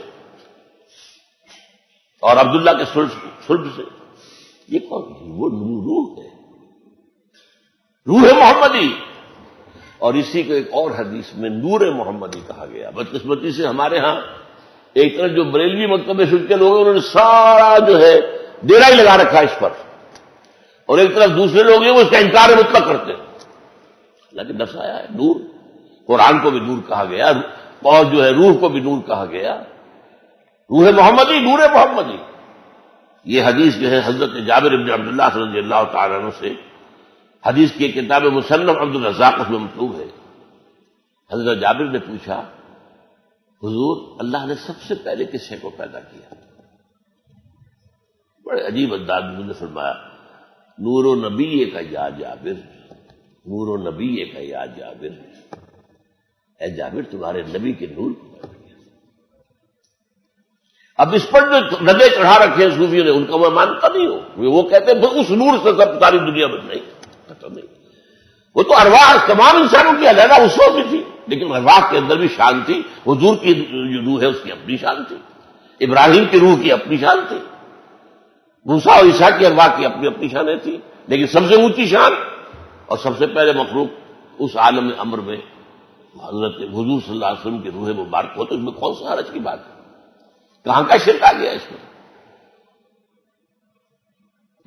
اور عبداللہ کے صلب سے. یہ کون ہے؟ وہ روح ہے, روح محمدی. اور اسی کو ایک اور حدیث میں نور محمدی کہا گیا. بدقسمتی سے ہمارے ہاں ایک طرف جو بریلوی مکتب فکر کے لوگ ہیں, انہوں نے سارا جو ہے ڈیرا ہی لگا رکھا اس پر, اور ایک طرف دوسرے لوگ ہیں وہ اس کا انکار مطلق کرتے ہیں. لیکن نفس آیا ہے نور, قرآن کو بھی نور کہا گیا, اور جو ہے روح کو بھی نور کہا گیا. روح محمدی, نور محمدی. یہ حدیث جو ہے حضرت جابر بن عبداللہ رضی اللہ تعالیٰ عنہ سے, حدیث کی کتاب مصنف عبد الرزاق اس میں مطلوب ہے. حضرت جابر نے پوچھا حضور اللہ نے سب سے پہلے کس شے کو پیدا کیا؟ بڑے عجیب انداز میں نے فرمایا نور و نبی کا یا جابر, نور و نبی کا یا جابر. اے جابر تمہارے نبی کے نور کو پیدا کیا. اب اس پر جو ندے چڑھا رکھے ہیں صوفیوں نے, ان کا میں مانتا نہیں ہوں. وہ کہتے ہیں اس نور سے سب ساری دنیا بن نہیں, پتہ نہیں. وہ تو ارواح تمام انسانوں کی علیحدہ اس وقت بھی تھی, لیکن ارواح کے اندر بھی شان تھی. حضور کی جو روح ہے اس کی اپنی شان تھی, ابراہیم کی روح کی اپنی شان تھی, موسیٰ اور عیسیٰ کی ارواح کی اپنی اپنی شانیں تھی. لیکن سب سے اونچی شان اور سب سے پہلے مخلوق اس عالم امر میں حضرت حضور صلی اللہ علیہ وسلم کی روح مبارک ہو, تو اس میں کون سا حرج کی بات ہے؟ کہاں کا شرک آ گیا اس میں؟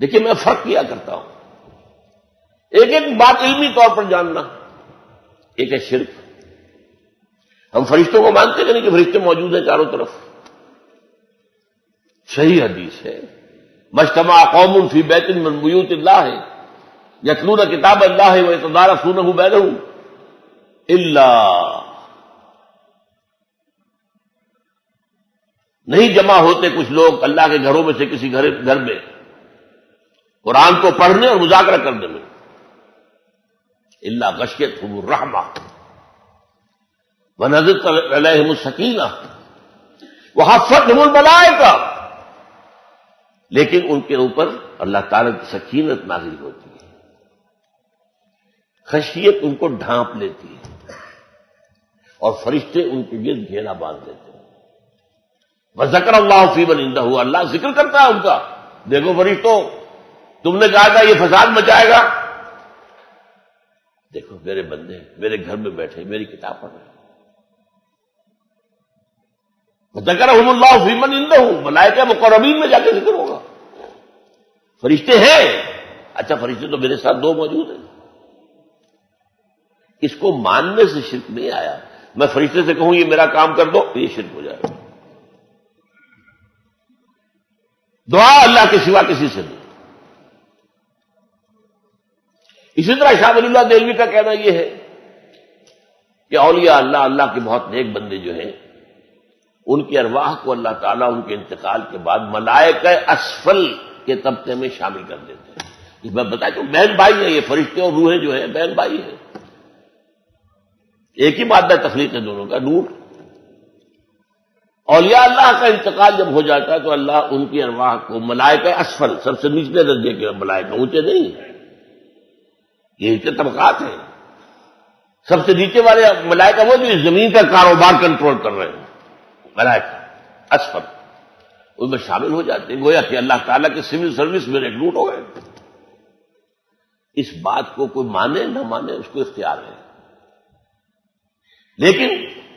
دیکھیے میں فرق کیا کرتا ہوں, ایک ایک بات علمی طور پر جاننا, ایک ہے شرک. ہم فرشتوں کو مانتے ہیں نہیں کہ فرشتے موجود ہیں چاروں طرف. صحیح حدیث ہے مجتمع قوم فی بیت من بیوت اللہ یتلون کتاب اللہ ویتدارسونہ بینہم. اللہ نہیں جمع ہوتے کچھ لوگ اللہ کے گھروں میں سے کسی گھر میں قرآن کو پڑھنے اور مذاکرہ کرنے میں، اللہ غشیتہم الرحمہ ونزلت علیہم السکینہ وحفتہم الملائکہ، لیکن ان کے اوپر اللہ تعالیٰ کی سکینت نازل ہوتی ہے، خشیت ان کو ڈھانپ لیتی ہے، اور فرشتے ان کے گرد گھیرا باندھ دیتے ہیں۔ وذکر اللہ فی من عندہ، اللہ ذکر کرتا ہے ان کا، دیکھو فرشتوں تم نے کہا تھا یہ فساد مچائے گا، دیکھو میرے بندے میرے گھر میں بیٹھے میری کتاب پڑھ رہے ہیں۔ وذکرہم اللہ فی من عندہ، ملائکہ مقربین میں جا کے ذکر ہوگا، فرشتے ہیں، اچھا فرشتے تو میرے ساتھ دو موجود ہیں۔ اس کو ماننے سے شرک نہیں آیا، میں فرشتے سے کہوں یہ میرا کام کر دو یہ شرک ہو جائے گا۔ دعا اللہ کے سوا کسی سے نہیں۔ اسی طرح شاہ ولی اللہ دہلوی کا کہنا یہ ہے کہ اولیاء اللہ، اللہ کے بہت نیک بندے جو ہیں، ان کی ارواح کو اللہ تعالیٰ ان کے انتقال کے بعد ملائکہ اسفل کے طبقے میں شامل کر دیتے ہیں۔ یہ میں بتا دوں بہن بھائی ہیں، یہ فرشتے اور روحیں جو ہیں بہن بھائی ہیں، ایک ہی مادہ تخلیق ہے دونوں کا، نور۔ اولیاء اللہ کا انتقال جب ہو جاتا ہے تو اللہ ان کی ارواح کو ملائکہ اسفل، سب سے نچلے درجے کے ملائکہ، اونچے نہیں، یہ نیچے طبقات ہیں، سب سے نیچے والے ملائکہ وہ جو زمین کا کاروبار کنٹرول کر رہے ہیں، ملائکہ اسفل، ان میں شامل ہو جاتے ہیں، گویا کہ اللہ تعالیٰ کے سول سروس میں ریکروٹ ہو گئے۔ اس بات کو کوئی مانے نہ مانے اس کو اختیار ہے، لیکن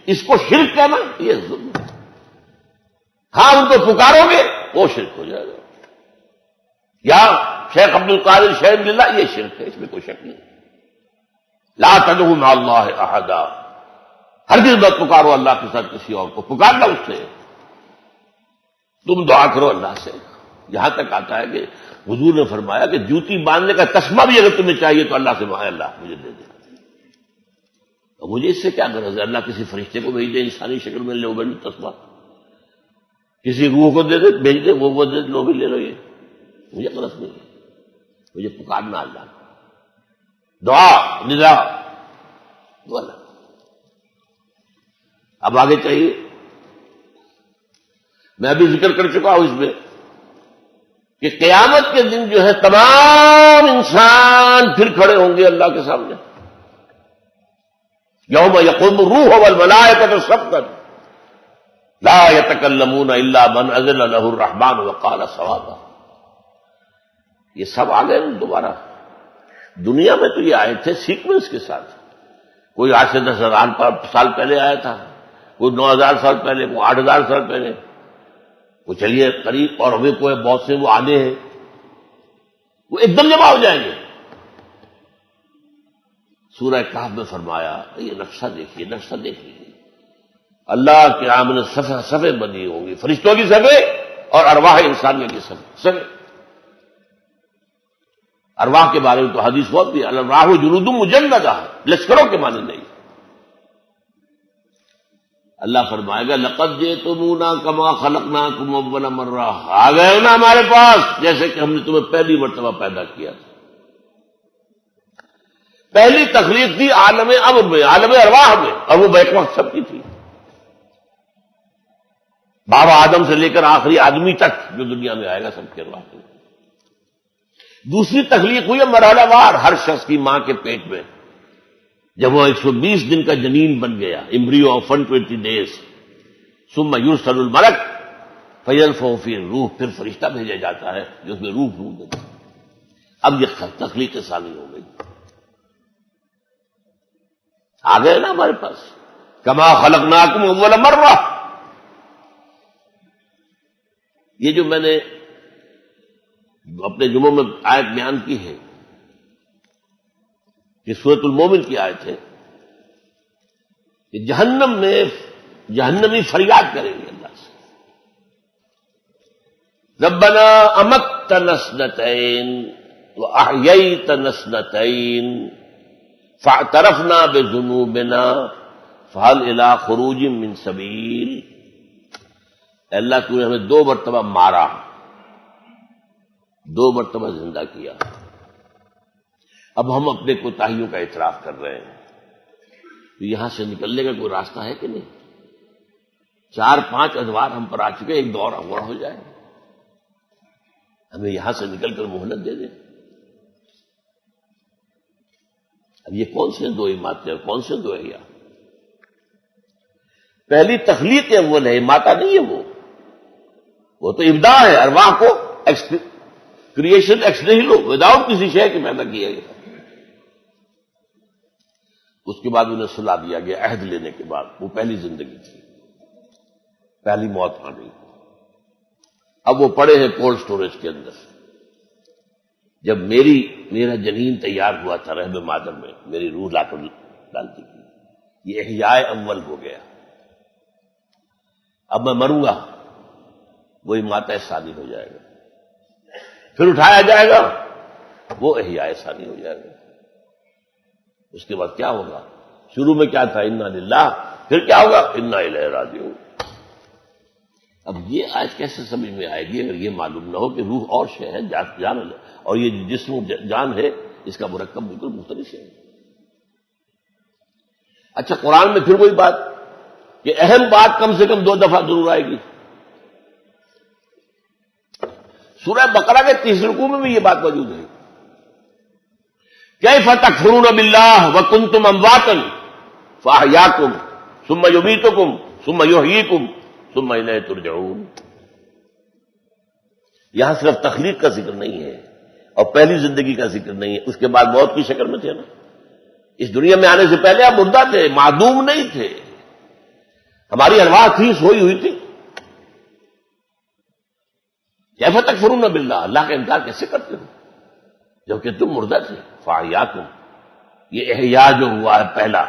اس کو شرک کہنا یہ ظلم ہے۔ ہاں ان کو پکارو گے وہ شرک ہو جائے گا، یا شیخ عبد القادر شیخ اللہ، یہ شرک ہے، اس میں کوئی شک نہیں۔ لا تدعوا مع اللہ احدا، ہرگز مت پکارو اللہ کے ساتھ کسی اور کو، پکارنا اس سے، تم دعا کرو اللہ سے۔ یہاں تک آتا ہے کہ حضور نے فرمایا کہ جوتی باندھنے کا تسمہ بھی اگر تمہیں چاہیے تو اللہ سے مانگے، اللہ مجھے دے دے۔ مجھے اس سے کیا غرض ہے؟ اللہ کسی فرشتے کو بھیج دے انسانی شکل میں، لو بھائی تسمہ، کسی روح کو دے دے بھیج دے، وہ دے لو بھی لے لو، یہ مجھے غرض نہیں ہے، مجھے پکارنا اللہ کو، دعا ندا والا۔ اب آگے چاہیے، میں ابھی ذکر کر چکا ہوں اس میں کہ قیامت کے دن جو ہے تمام انسان پھر کھڑے ہوں گے اللہ کے سامنے، یوم یقوم الروح والملائکۃ صفا لا یتکلمون الا من اذن له الرحمن وقال صوابا۔ یہ سب آ گئے دوبارہ، دنیا میں تو یہ آئے تھے سیکوینس کے ساتھ، کوئی آج سے 10,000 سال پہلے آیا تھا، کوئی 9,000 سال پہلے، کوئی 8,000 سال پہلے، وہ چلیے قریب، اور ابھی کوئی بہت سے وہ آنے ہیں، وہ ایک دم جمع ہو جائیں گے۔ سورہ کہف میں فرمایا، یہ نقشہ دیکھیے، نقشہ دیکھیے، اللہ کے آمنے صفیں بنی ہوں گی، فرشتوں کی صفیں اور ارواح انسانیوں کی صفیں۔ ارواح کے بارے میں تو حدیث بہت بھی، الارواح جنود مجندہ، لشکروں کے معنی نہیں۔ اللہ فرمائے گا لقد جئتمونا کما خلقناکم اول مرہ، آ گئے ہو نا ہمارے پاس جیسے کہ ہم نے تمہیں پہلی مرتبہ پیدا کیا۔ پہلی تخلیق تھی عالم امر میں، عالم ارواح میں، اور وہ بیک وقت سب کی تھی، بابا آدم سے لے کر آخری آدمی تک جو دنیا میں آئے گا سب کے ارواح میں۔ دوسری تخلیق ہوئی ہے مرحلہ وار، ہر شخص کی ماں کے پیٹ میں، جب وہ 120 دن کا جنین بن گیا، امبریو آف 120 days، ثم یرسل الملک فینفخ فیہ الروح، پھر فرشتہ بھیجا جاتا ہے جو اس میں روح دیتا ہے۔ اب یہ تخلیق ثانی ہو گئی، آ گئے نا ہمارے پاس، کما خلقناکم اول مرہ۔ یہ جو میں نے اپنے جمعوں میں آیت بیان کی ہے کہ سورۃ المومن کی آیت ہے کہ جہنم میں جہنمی فریاد کریں گے اللہ سے، ربنا امتنا اثنتین واحییتنا اثنتین فاعترفنا بذنوبنا فهل الى خروج من سبیل. اللہ تو نے ہمیں 2 مرتبہ مارا، 2 مرتبہ زندہ کیا، اب ہم اپنے کوتاہیوں کا اعتراف کر رہے ہیں. تو یہاں سے نکلنے کا کوئی راستہ ہے کہ نہیں؟ 4-5 ادوار ہم پر آ چکے، ایک دور اور ہو جائے، ہمیں یہاں سے نکل کر مہلت دے دیں. اب یہ کون سے 2 اماتیں اور کون سے 2 احیاء؟ پہلی تخلیق اول ہے، اماتہ نہیں ہے، وہ تو ابداع ہے. ارواح کو کریشن ایکس نہیلو، وداؤٹ کسی شے کے پیدا کیا گیا. اس کے بعد انہیں سلا دیا گیا عہد لینے کے بعد. وہ پہلی زندگی تھی، پہلی موت آ گئی. اب وہ پڑے ہیں کولڈ سٹوریج کے اندر. جب میرا جنین تیار ہوا تھا رحم مادر میں، میری روح لا کر ڈالتی تھی، یہ احیاء اول ہو گیا. اب میں مروں گا، وہ اماتہ ثانی ہو جائے گا. پھر اٹھایا جائے گا، وہ احیاء ثانی ہو جائے گا. اس کے بعد کیا ہوگا؟ شروع میں کیا تھا؟ انا للہ، پھر کیا ہوگا؟ انا الیہ راجعون. اب یہ آج کیسے سمجھ میں آئے گی اگر یہ معلوم نہ ہو کہ روح اور شے ہے، جان ہے، اور یہ جسم جان ہے، اس کا مرکب بالکل مختلف ہے. اچھا، قرآن میں پھر وہی بات کہ اہم بات کم سے کم 2 دفعہ ضرور آئے گی. سورہ بقرہ کے 30 رکوع میں بھی یہ بات موجود ہے. کیف تکفرون باللہ وکنتم امواتا فاحیاکم ثم یمیتکم ثم یحییکم ثم الیہ ترجعون. یہاں صرف تخلیق کا ذکر نہیں ہے اور پہلی زندگی کا ذکر نہیں ہے، اس کے بعد موت کی شکل میں تھے نا. اس دنیا میں آنے سے پہلے آپ مردہ تھے، معدوم نہیں تھے. ہماری ارواح تھی، سوئی ہوئی تھی. کیف تکفرون باللہ، اللہ کا انکار کیسے کرتے ہو جبکہ تم مردہ تھے. فاحیاکم، یہ احیاء جو ہوا ہے پہلا،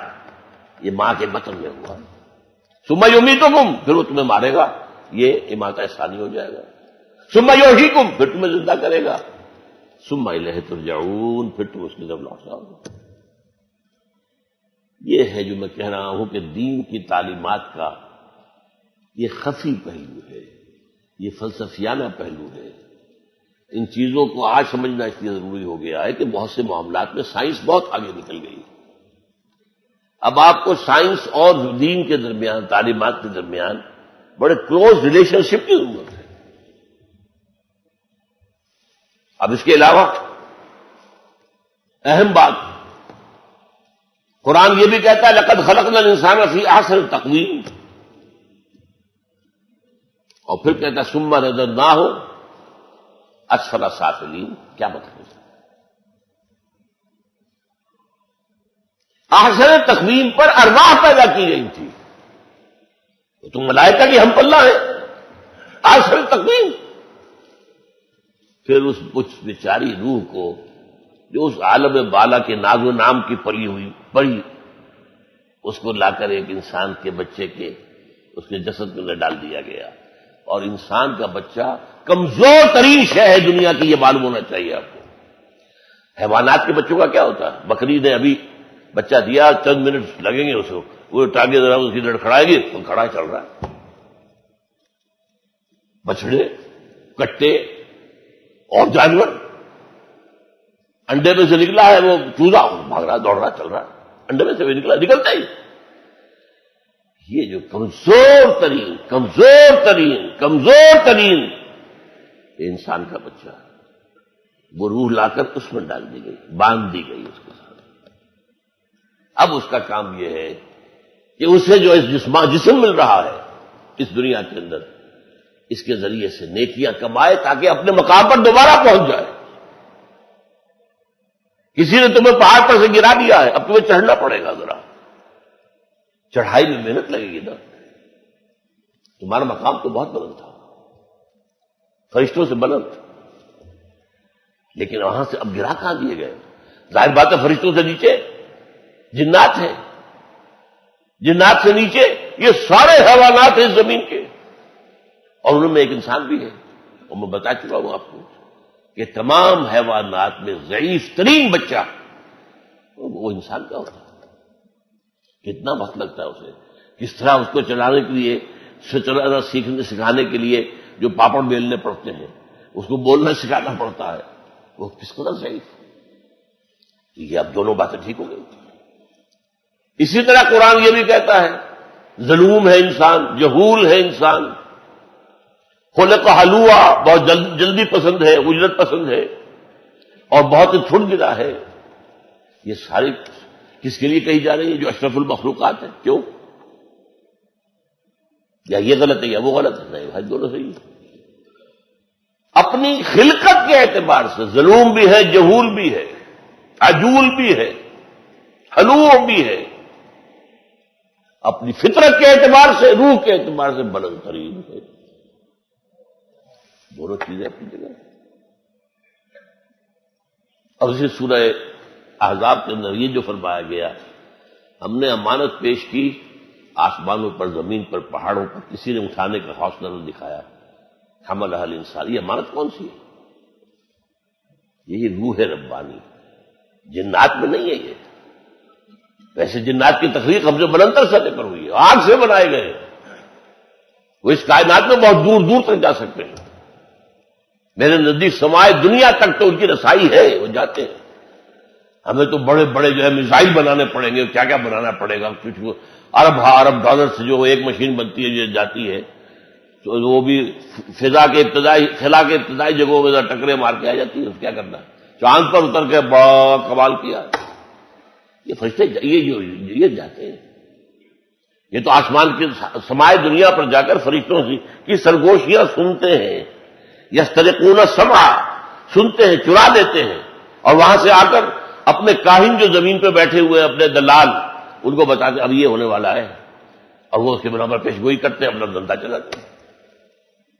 یہ ماں کے بطن میں ہوا. ثم یمیتکم، پھر وہ تمہیں مارے گا، یہ اماتہ ثانی ہو جائے گا. ثم یحییکم، پھر تمہیں زندہ کرے گا. ثم الیہ ترجعون، پھر تم اس کی طرف لوٹ جاؤ گے. یہ ہے جو میں کہہ رہا ہوں کہ دین کی تعلیمات کا یہ خفی پہلو ہے، یہ فلسفیانہ پہلو ہے. ان چیزوں کو آج سمجھنا اس لیے ضروری ہو گیا ہے کہ بہت سے معاملات میں سائنس بہت آگے نکل گئی. اب آپ کو سائنس اور دین کے درمیان، تعلیمات کے درمیان بڑے کلوز ریلیشن شپ کی ضرورت ہے. اب اس کے علاوہ اہم بات، قرآن یہ بھی کہتا ہے لقد خلقنا الانسان فی احسن تقویم، اور پھر کہتا ہے ثم رددناہ اسفل سافلین. کیا مطلب ہے؟ احسن تقویم پر ارواح پیدا کی گئی تھی. تو تم ملائکہ کی ہم پلہ ہیں، احسن تقویم. پھر اس بیچاری روح کو جو اس عالم بالا کے ناز و نام کی پڑی، اس کو لا کر ایک انسان کے بچے کے اس کے جسد میں ڈال دیا گیا. اور انسان کا بچہ کمزور ترین شے ہے دنیا کی، یہ معلوم ہونا چاہیے آپ کو. حیوانات کے بچوں کا کیا ہوتا ہے؟ بکری نے ابھی بچہ دیا، چند منٹ لگیں گے اس کو، وہ ٹانگیں ذرا اس کی لڑکھڑائے گی، وہ کھڑا چل رہا ہے. بچڑے، کٹے اور جانور، انڈے میں سے نکلا ہے وہ چوزا، بھاگ رہا، دوڑ رہا، چل رہا، انڈے میں سے بھی نکلتا ہی. یہ جو کمزور ترین انسان کا بچہ، وہ روح لا کر اس میں ڈال دی گئی، باندھ دی گئی اس کے ساتھ. اب اس کا کام یہ ہے کہ اسے جو جسم مل رہا ہے اس دنیا کے اندر، اس کے ذریعے سے نیکیاں کمائے تاکہ اپنے مقام پر دوبارہ پہنچ جائے. کسی نے تمہیں پہاڑ پر سے گرا دیا ہے، اب تمہیں چڑھنا پڑے گا. ذرا چڑھائی میں محنت لگے گی نا. تمہارا مقام تو بہت بلند تھا، فرشتوں سے بلند، لیکن وہاں سے اب گرا کہاں دیے گئے؟ ظاہر بات ہے فرشتوں سے نیچے جنات ہیں، جنات سے نیچے یہ سارے حیوانات ہیں زمین کے، اور ان میں ایک انسان بھی ہے. اور میں بتا چکا ہوں آپ کو کہ تمام حیوانات میں ضعیف ترین بچہ وہ انسان کا ہوتا ہے، کتنا وقت لگتا ہے اسے، کس طرح اس کو چلانے کے لیے، چلانا سیکھنے سکھانے کے لیے جو پاپڑ بیلنے پڑتے ہیں، اس کو بولنا سکھانا پڑتا ہے، وہ کس قدر ضعیف۔ یہ اب دونوں باتیں ٹھیک ہو گئی۔ اسی طرح قرآن یہ بھی کہتا ہے ظلوم ہے انسان، جہول ہے انسان، خلق حلوا، بہت جلدی پسند ہے، اجرت پسند ہے، اور بہت ہی چھٹ گرا ہے۔ یہ ساری کس کے لیے کہی جا رہی ہے؟ جو اشرف المخلوقات ہے۔ کیوں؟ یا یہ غلط ہے یا وہ غلط ہے؟ نہیں بھائی، دونوں صحیح ہے۔ اپنی خلقت کے اعتبار سے ظلوم بھی ہے، جہول بھی ہے، عجول بھی ہے، حلو بھی ہے، اپنی فطرت کے اعتبار سے، روح کے اعتبار سے بلند ترین ہے۔ دونوں چیزیں اپنی جگہ۔ اور اسی سورہ احزاب کے اندر یہ جو فرمایا گیا، ہم نے امانت پیش کی آسمانوں پر، زمین پر، پہاڑوں پر، کسی نے اٹھانے کا حوصلہ نہ دکھایا۔ حملہ الانسان، یہ امانت کون سی ہے؟ یہ روح ربانی، جنات میں نہیں ہے یہ۔ ویسے جنات کی تخلیق ہم سے بلندر سطح پر ہوئی ہے، آگ سے بنائے گئے، وہ اس کائنات میں بہت دور دور تک جا سکتے ہیں۔ میرے نزدیک سمائے دنیا تک تو ان کی رسائی ہے، وہ جاتے ہیں۔ ہمیں تو بڑے بڑے جو ہے میزائل بنانے پڑیں گے، کیا کیا بنانا پڑے گا، کچھ ارب ڈالر سے جو ایک مشین بنتی ہے جو جاتی ہے، تو وہ بھی خلا کے ابتدائی جگہوں میں ٹکرے مار کے آ جاتی ہے، کیا کرنا ہے؟ چاند پر اتر کے بڑا کمال کیا۔ یہ فرشتے یہ جاتے ہیں، یہ تو آسمان کے سمائے دنیا پر جا کر فرشتوں کی سرگوشیاں سنتے ہیں، یسترقون السمع، سنتے ہیں، چرا دیتے ہیں، اور وہاں سے آ کر اپنے کاہن جو زمین پہ بیٹھے ہوئے اپنے دلال، ان کو بتاتے اب یہ ہونے والا ہے، اور وہ اس کے بنا پر پیشگوئی کرتے ہیں، اپنا دھندا چلاتے ہیں۔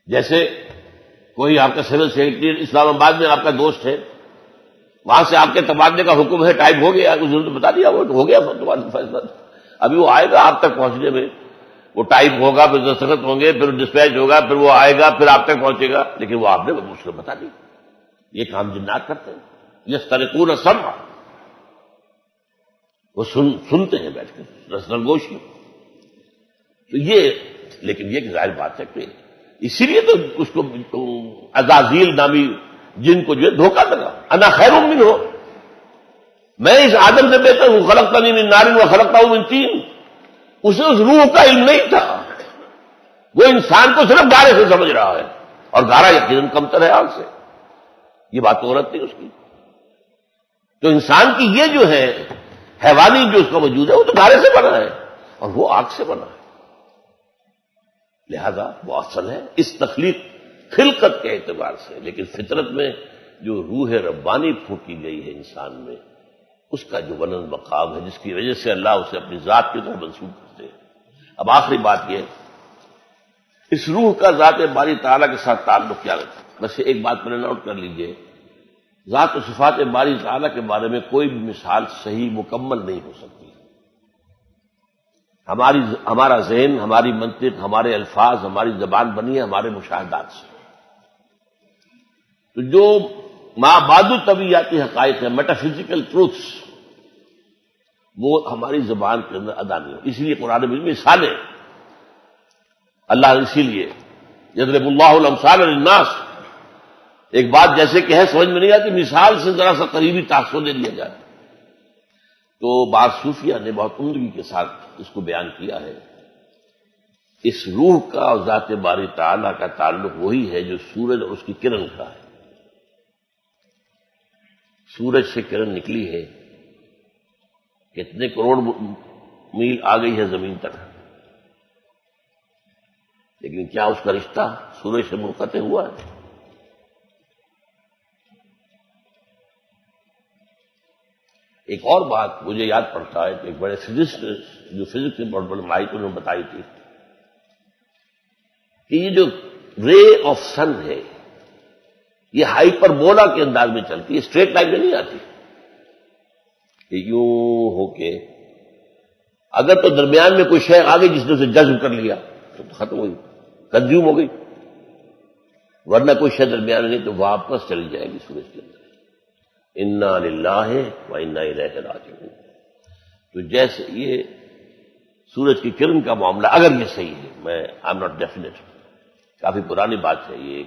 جیسے کوئی آپ کا سول سیکرٹری اسلام آباد میں آپ کا دوست ہے، وہاں سے آپ کے تبادلے کا حکم ہے، ٹائپ ہو گیا، اس نے بتا دیا وہ ہو گیا فیصلہ، ابھی وہ آئے گا آپ تک پہنچنے میں، وہ ٹائپ ہوگا، پھر دستخط ہوں گے، پھر ڈسپیچ ہوگا، پھر وہ آئے گا، پھر آپ تک پہنچے گا، لیکن وہ آپ نے اس کو بتا دی۔ یہ کام جنات کرتے ہیں، یسترقون السمع، وہ سنتے ہیں بیٹھ کر سرگوشی۔ تو یہ، لیکن یہ کہ ظاہر بات ہے کہ اسی لیے تو اس کو عزازیل نامی جن کو جو ہے دھوکہ لگا، انا خیر منہ، میں اس آدم سے بہتر ہوں، خلقتنی من نار وخلقتہ من طین۔ اسے اس روح کا علم نہیں تھا، وہ انسان کو صرف گارے سے سمجھ رہا ہے، اور گارا یقیناً کمتر ہے آگ سے، یہ بات تو غلط نہیں اس کی۔ تو انسان کی یہ جو ہے حیوانی جو اس کا وجود ہے، وہ تو گارے سے بنا ہے، اور وہ آگ سے بنا ہے، لہذا وہ اصل ہے اس تخلیق خلقت کے اعتبار سے۔ لیکن فطرت میں جو روح ربانی پھونکی گئی ہے انسان میں، اس کا جو بلند مقام ہے، جس کی وجہ سے اللہ اسے اپنی ذات کی طرف منسوب کرتے ہیں۔ اب آخری بات یہ، اس روح کا ذات باری تعالیٰ کے ساتھ تعلق کیا رکھتا ہے؟ بس ایک بات میں نے نوٹ کر لیجئے، ذات و صفات باری تعالیٰ کے بارے میں کوئی بھی مثال صحیح مکمل نہیں ہو سکتی۔ ہمارا ذہن، ہماری منطق، ہمارے الفاظ، ہماری زبان بنی ہے ہمارے مشاہدات سے۔ تو جو ما بعد طبیعیاتی حقائق ہیں، میٹا فزیکل ٹروتھس، وہ ہماری زبان کے اندر ادا نہیں ہو۔ اسی لیے قرآن میں مثالیں اللہ نے اسی لیے یضرب اللہ الامثال للناس، ایک بات جیسے کہ ہے سمجھ میں نہیں آتی، مثال سے ذرا سا قریبی تاثر دے دیا جائے۔ تو بعض صوفیہ نے بہت عمدگی کے ساتھ اس کو بیان کیا ہے۔ اس روح کا اور ذات باری تعالیٰ کا تعلق وہی ہے جو سورج اور اس کی کرن کا ہے۔ سورج سے کرن نکلی ہے، کتنے کروڑ میل آ گئی ہے زمین تک، لیکن کیا اس کا رشتہ سورج سے منقطع ہوا ہے؟ ایک اور بات مجھے یاد پڑتا ہے کہ ایک بڑے فزسٹ جو فزکس میں بہت بڑے ماہر انہوں نے بتائی تھی کہ یہ جو رے آف سن ہے یہ ہائپر بولا کے انداز میں چلتی ہے، اسٹریٹ لائن میں نہیں آتی کہ یوں ہو کے، اگر تو درمیان میں کوئی شے آ گئی جس نے اسے جذب کر لیا تو ختم ہوئی، کنزیوم ہو گئی، ورنہ کوئی شے درمیان میں نہیں تو واپس چلی جائے گی سورج کے اندر۔ انا للہ و انا الیہ راجعون۔ تو جیسے یہ سورج کی کرن کا معاملہ اگر یہ صحیح ہے، میں آئی ایم ناٹ ڈیفینیٹ، کافی پرانی بات ہے یہ،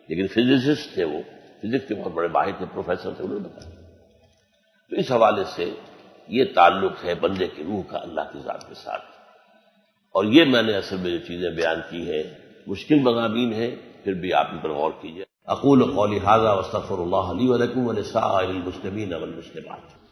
لیکن فزسسٹ تھے، وہ فزکس کے بہت بڑے ماہر تھے، پروفیسر تھے، انہوں نے بتایا. تو اس حوالے سے یہ تعلق ہے بندے کی روح کا اللہ کی ذات کے ساتھ. اور یہ میں نے اصل میں جو چیزیں بیان کی ہیں مشکل مضامین ہیں، پھر بھی آپ ان پر غور کیجیے. اقول قولی ھذا واستغفر اللہ لی ولکم ولسائر المسلمین والمسلمات.